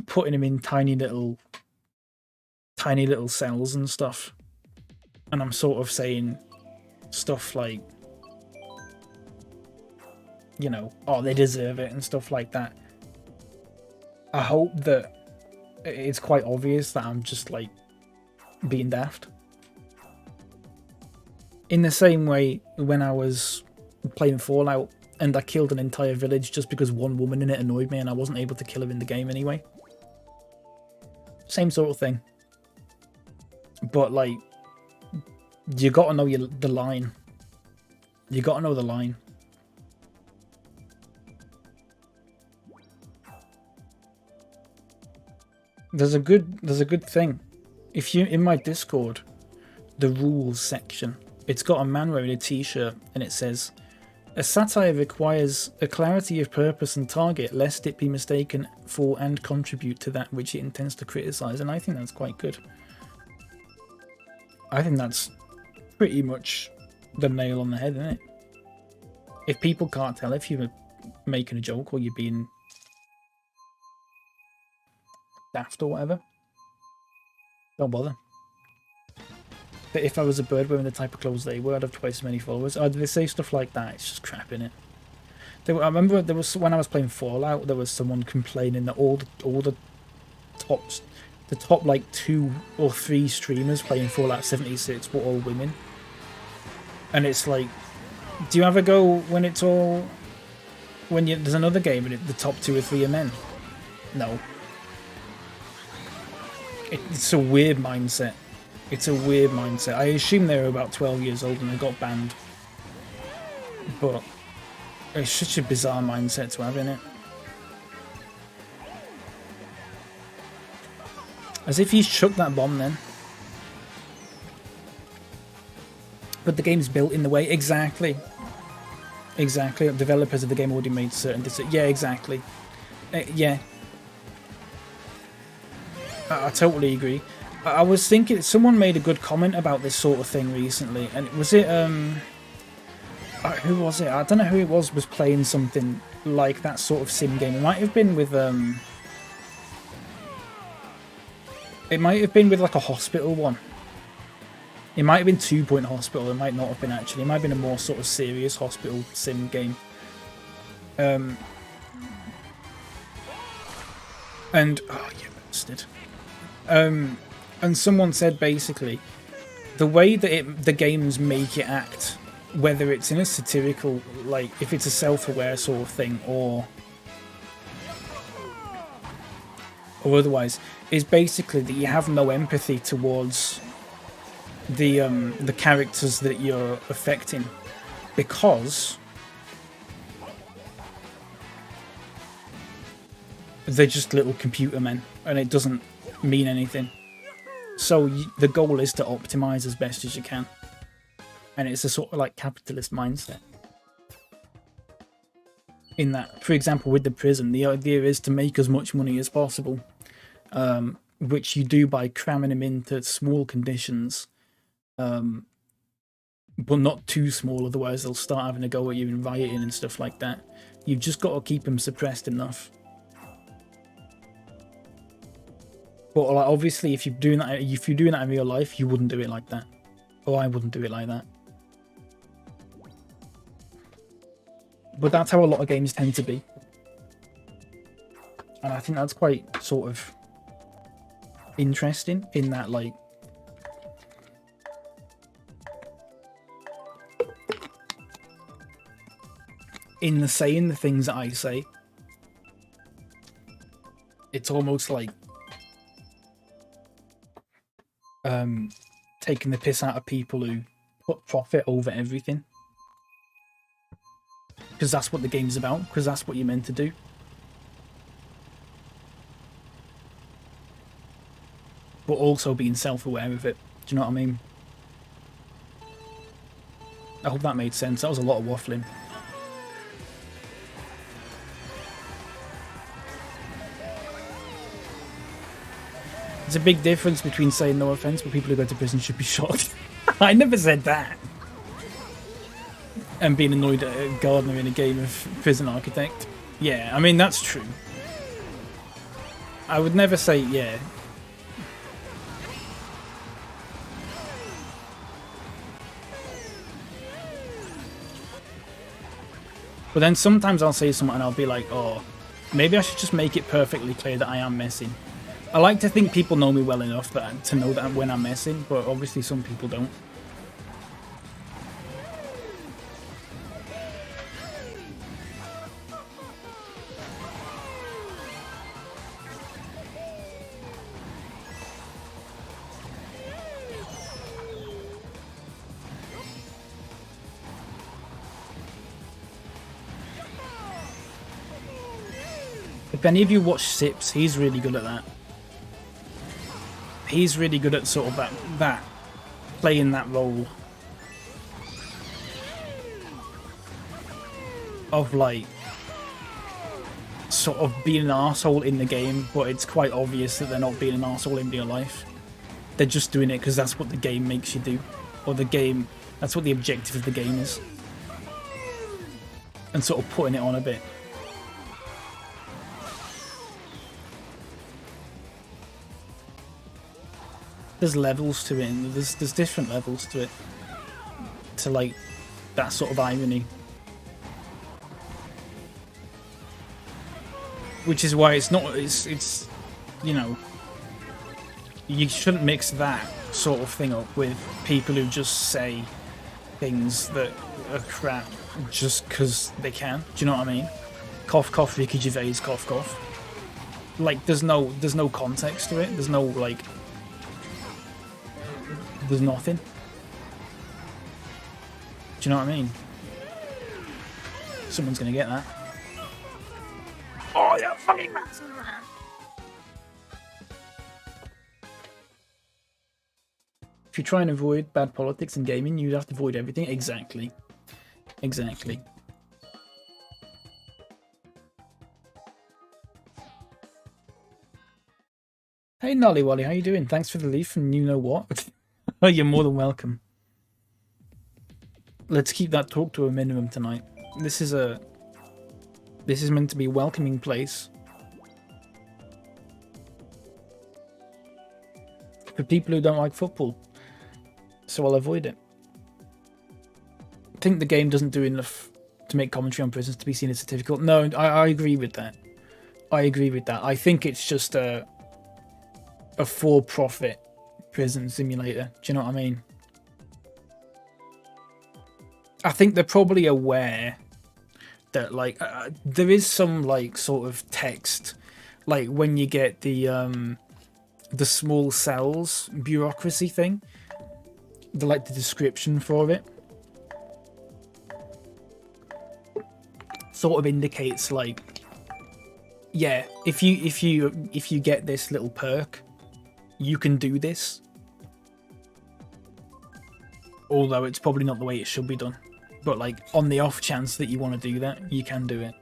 Speaker 1: putting him in tiny little cells and stuff. And I'm sort of saying stuff like, you know, oh, they deserve it and stuff like that. I hope that it's quite obvious that I'm just like being daft. In the same way, when I was playing Fallout and I killed an entire village just because one woman in it annoyed me and I wasn't able to kill her in the game anyway. Same sort of thing. But like, you gotta know the line. You gotta know the line. There's a good thing. If you in my Discord, the rules section, it's got a man wearing a t-shirt and it says, "A satire requires a clarity of purpose and target, lest it be mistaken for and contribute to that which it intends to criticize." And I think that's quite good. I think that's pretty much the nail on the head, isn't it? If people can't tell if you're making a joke or you're being daft or whatever, don't bother. But if I was a bird wearing the type of clothes they wear, I'd have twice as many followers. They say stuff like that, it's just crap, innit? I remember there was, when I was playing Fallout, there was someone complaining that all the top like 2 or 3 streamers playing Fallout 76 were all women. And it's like, do you ever go when it's all, there's another game and the top 2 or 3 are men? No. It's a weird mindset. It's a weird mindset. I assume they were about 12 years old and they got banned. But it's such a bizarre mindset to have, innit? As if he's chucked that bomb then. But the game's built in the way. Exactly. Exactly. Developers of the game already made certain decisions. Yeah, exactly. Yeah. I totally agree. I was thinking, someone made a good comment about this sort of thing recently, and was it Who was it? I don't know who it was playing something like that sort of sim game. It might have been with it might have been with like a hospital one. It might have been 2 Point Hospital. It might not have been actually. It might have been a more sort of serious hospital sim game. And oh, you bastard. And someone said basically the way that the games make it act, whether it's in a satirical, like if it's a self-aware sort of thing or otherwise, is basically that you have no empathy towards the characters that you're affecting, because they're just little computer men and it doesn't mean anything. So the goal is to optimize as best as you can, and it's a sort of like capitalist mindset in that, for example, with the prison, the idea is to make as much money as possible, which you do by cramming them into small conditions, but not too small, otherwise they'll start having a go at you and rioting and stuff like that. You've just got to keep them suppressed enough. But like, obviously, if you're doing that in real life, you wouldn't do it like that, or I wouldn't do it like that. But that's how a lot of games tend to be, and I think that's quite sort of interesting in that, like, in the saying the things that I say, it's almost like taking the piss out of people who put profit over everything, because that's what the game's about, because that's what you're meant to do. But also being self-aware of it. Do you know what I mean? I hope that made sense. That was a lot of waffling. There's a big difference between saying no offense, but people who go to prison should be shot. I never said that. And being annoyed at a gardener in a game of Prison Architect. Yeah, I mean, that's true. I would never say, yeah. But then sometimes I'll say something and I'll be like, oh, maybe I should just make it perfectly clear that I am messing. I like to think people know me well enough to know that when I'm messing, but obviously some people don't. If any of you watch Sips, he's really good at that. He's really good at sort of that playing that role of like sort of being an arsehole in the game, but it's quite obvious that they're not being an arsehole in real life. They're just doing it because that's what the game makes you do, or that's what the objective of the game is, and sort of putting it on a bit. There's levels to it, and there's different levels to it, to like that sort of irony, which is why it's you know, you shouldn't mix that sort of thing up with people who just say things that are crap just because they can. Do you know what I mean? Cough cough Ricky Gervais, cough cough. Like there's no context to it. There's no like. There's nothing. Do you know what I mean? Someone's gonna get that. Oh, yeah, fucking bastard. If you try and avoid bad politics in gaming, you'd have to avoid everything. Exactly. Exactly. Hey, Nolly Wally, how you doing? Thanks for the leaf and you know what? Oh, you're more than welcome. Let's keep that talk to a minimum tonight. This is meant to be a welcoming place for people who don't like football. So I'll avoid it. I think the game doesn't do enough to make commentary on prisons to be seen as difficult. No, I agree with that. I agree with that. I think it's just a for-profit prison simulator. Do you know what I mean? I think they're probably aware that, like, there is some, like, sort of text, like when you get the small cells bureaucracy thing, the description for it sort of indicates, like, yeah, if you get this little perk, you can do this. Although it's probably not the way it should be done. But, like, on the off chance that you want to do that, you can do it.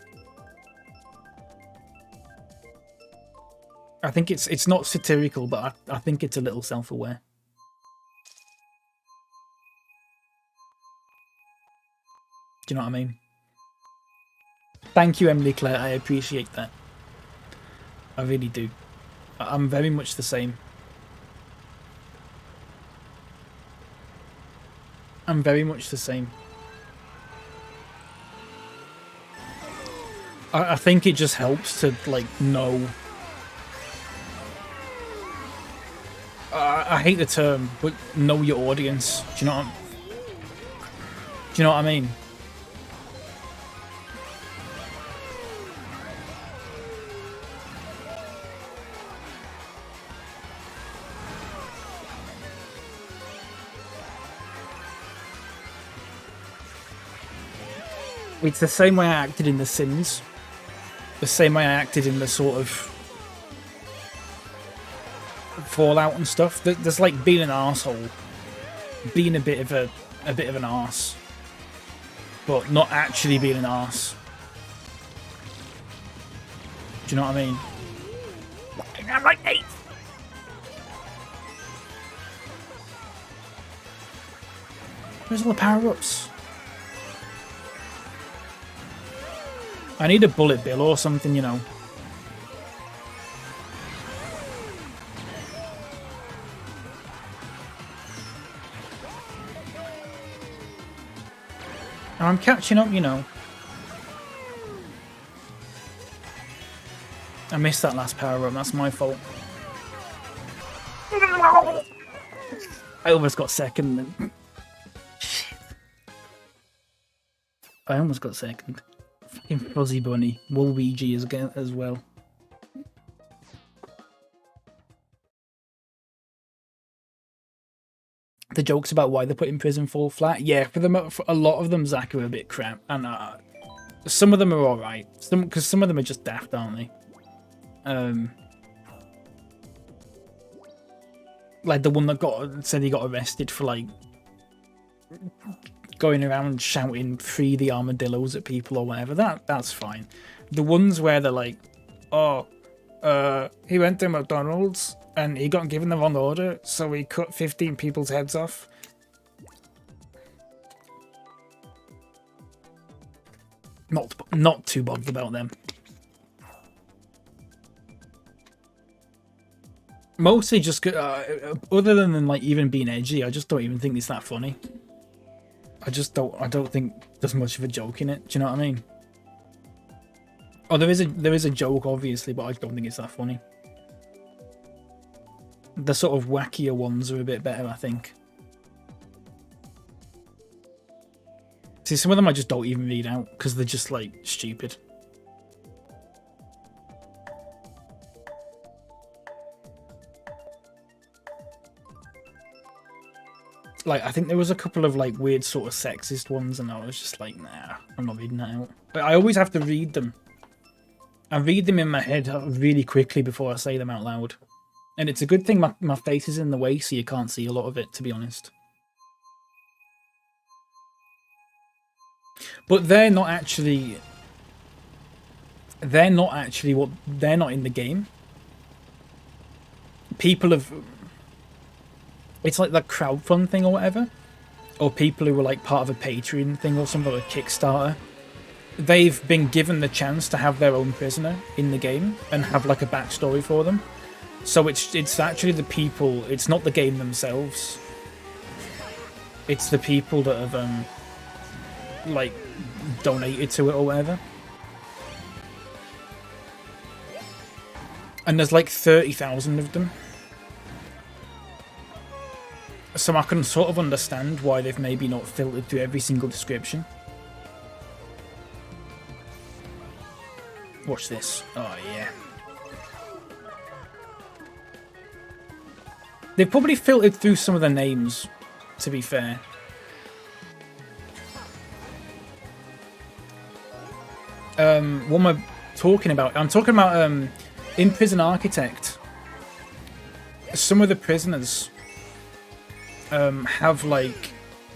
Speaker 1: I think it's not satirical, but I think it's a little self-aware. Do you know what I mean? Thank you, Emily Claire. I appreciate that. I really do. I'm very much the same. I'm very much the same. I think it just helps to, like, know. I hate the term, but know your audience. Do you know what I mean? It's the same way I acted in The Sims. The same way I acted in the sort of Fallout and stuff. There's like being an arsehole, being a bit of an arse, but not actually being an arse. Do you know what I mean? I'm like 8. Where's all the power-ups? I need a bullet bill or something, you know. And I'm catching up, you know. I missed that last power up, that's my fault. I almost got second then. Shit. I almost got second. Fucking Fuzzy Bunny. Waluigi as well. The jokes about why they put in prison fall flat. Yeah, for a lot of them, Zach, are a bit crap. And some of them are alright. Because some of them are just daft, aren't they? Like the one that said he got arrested for, like, going around shouting "free the armadillos" at people or whatever. That's fine. The ones where they're like, oh, he went to McDonald's and he got given the wrong order, so he cut 15 people's heads off. Not too bothered about them. Mostly just other than like even being edgy, I just don't even think it's that funny. I don't think there's much of a joke in it. Do you know what I mean? Oh, there is a joke, obviously, but I don't think it's that funny. The sort of wackier ones are a bit better, I think. See, some of them I just don't even read out because they're just, like, stupid. Like, I think there was a couple of, like, weird sort of sexist ones, and I was just like, nah, I'm not reading that out. But I always have to read them. I read them in my head really quickly before I say them out loud. And it's a good thing my face is in the way, so you can't see a lot of it, to be honest. But they're not actually they're not in the game. People have... It's like that crowdfund thing or whatever. or people who were like part of a Patreon thing or something, or a Kickstarter, they've been given the chance to have their own prisoner in the game and have like a backstory for them. So it's actually the people, it's not the game themselves. It's the people that have like donated to it or whatever. And there's like 30,000 of them. So I can sort of understand why they've maybe not filtered through every single description. Watch this. Oh, yeah. They've probably filtered through some of the names, to be fair. What am I talking about? I'm talking about in Prison Architect. Some of the prisoners have like,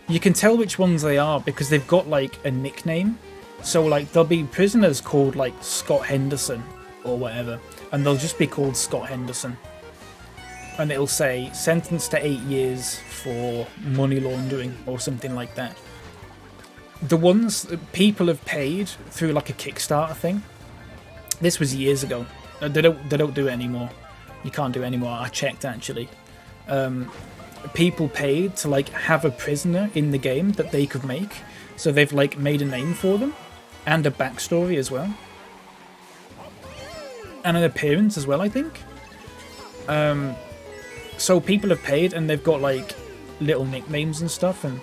Speaker 1: you can tell which ones they are because they've got like a nickname. So like there'll be prisoners called like Scott Henderson or whatever, and they'll just be called Scott Henderson. And it'll say sentenced to 8 years for money laundering or something like that. The ones that people have paid through like a Kickstarter thing. This was years ago. They don't do it anymore. You can't do it anymore. I checked actually. People paid to like have a prisoner in the game that they could make. So they've like made a name for them and a backstory as well. And an appearance as well, I think. So people have paid and they've got like little nicknames and stuff, and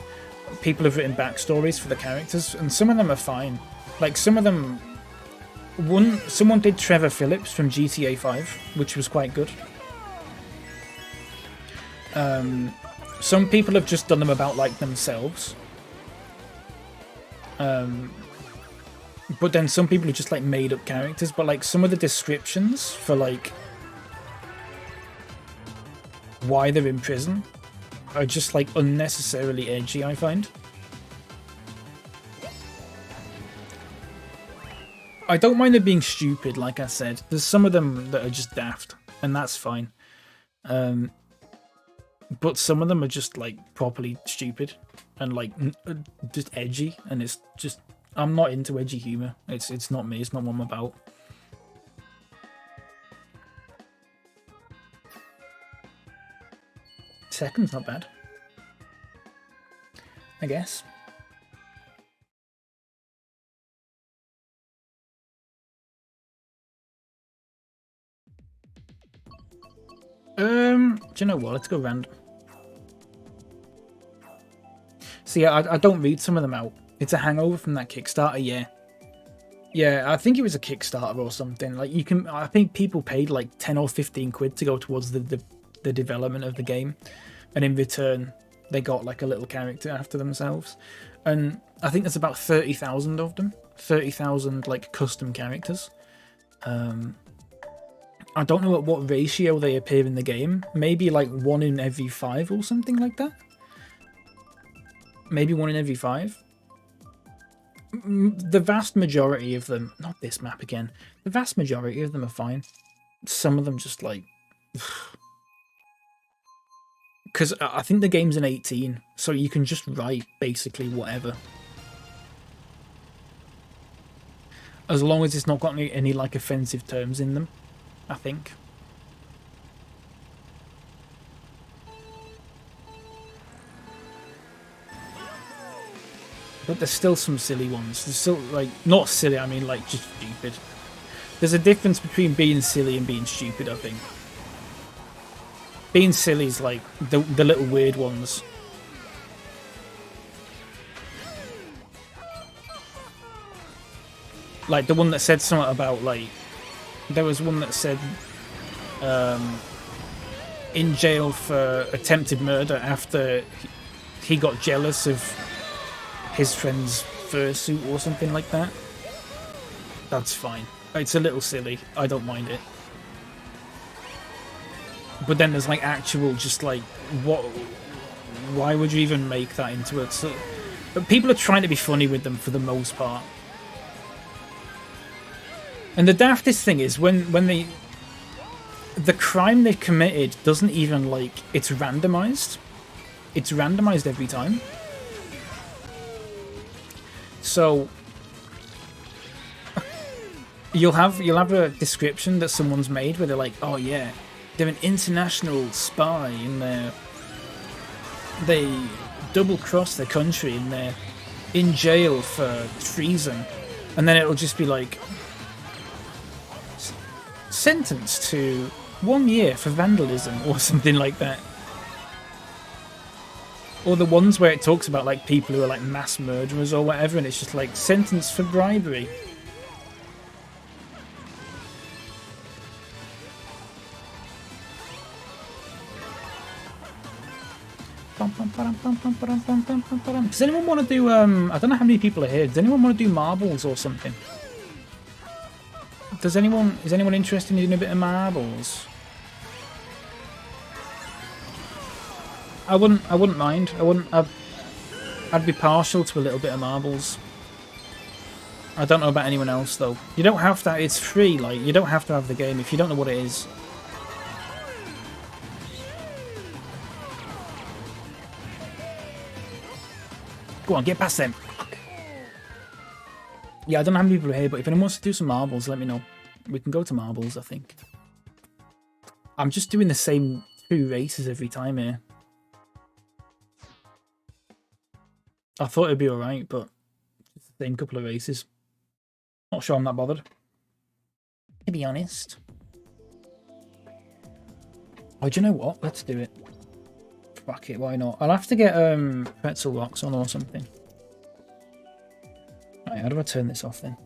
Speaker 1: people have written backstories for the characters, and some of them are fine. Like some of them, someone did Trevor Phillips from GTA 5, which was quite good. Some people have just done them about like themselves. But then some people have just like made up characters, but like some of the descriptions for like why they're in prison are just like unnecessarily edgy, I find. I don't mind them being stupid, like I said. There's some of them that are just daft, and that's fine. But some of them are just like properly stupid and like just edgy, and it's just, I'm not into edgy humor. It's not me. It's not what I'm about. Second's not bad, I guess. Do you know what? Let's go random. See, I don't read some of them out. It's a hangover from that Kickstarter, yeah. Yeah, I think it was a Kickstarter or something. Like I think people paid like 10 or 15 quid to go towards the development of the game, and in return they got like a little character after themselves, and I think there's about 30,000 of them, 30,000 like custom characters. I don't know at what ratio they appear in the game, maybe like 1 in every 5 or something like that, maybe 1 in every 5. The vast majority of them, not this map again, the vast majority of them are fine. Some of them just like, because I think the game's an 18, so you can just write basically whatever. As long as it's not got any like offensive terms in them, I think. But there's still some silly ones. There's still, like, not silly, I mean like just stupid. There's a difference between being silly and being stupid, I think. Being silly is like the little weird ones. Like the one that said something about like, there was one that said in jail for attempted murder after he got jealous of his friend's fursuit or something like that. That's fine. It's a little silly. I don't mind it. But then there's like actual just like, what? Why would you even make that into it? So, but people are trying to be funny with them for the most part. And the daftest thing is when the crime they committed doesn't even like, it's randomized. It's randomized every time. So you'll have a description that someone's made where they're like, oh yeah, they're an international spy and they double-cross their country and they're in jail for treason. And then it'll just be like, sentenced to 1 year for vandalism or something like that. Or the ones where it talks about like people who are like mass murderers or whatever, and it's just like sentenced for bribery. Does anyone want to do I don't know how many people are here. Does anyone want to do marbles or something? Is anyone interested in doing a bit of marbles? I wouldn't mind. I'd be partial to a little bit of marbles. I don't know about anyone else though. You don't have to, it's free, like you don't have to have the game if you don't know what it is. Go on, get past them. Yeah, I don't know how many people are here, but if anyone wants to do some marbles, let me know. We can go to marbles, I think. I'm just doing the same 2 races every time here. I thought it'd be alright, but it's the same couple of races. Not sure I'm that bothered, to be honest. Oh, do you know what? Let's do it. Fuck it, why not? I'll have to get pretzel rocks on or something. Right, how do I turn this off then?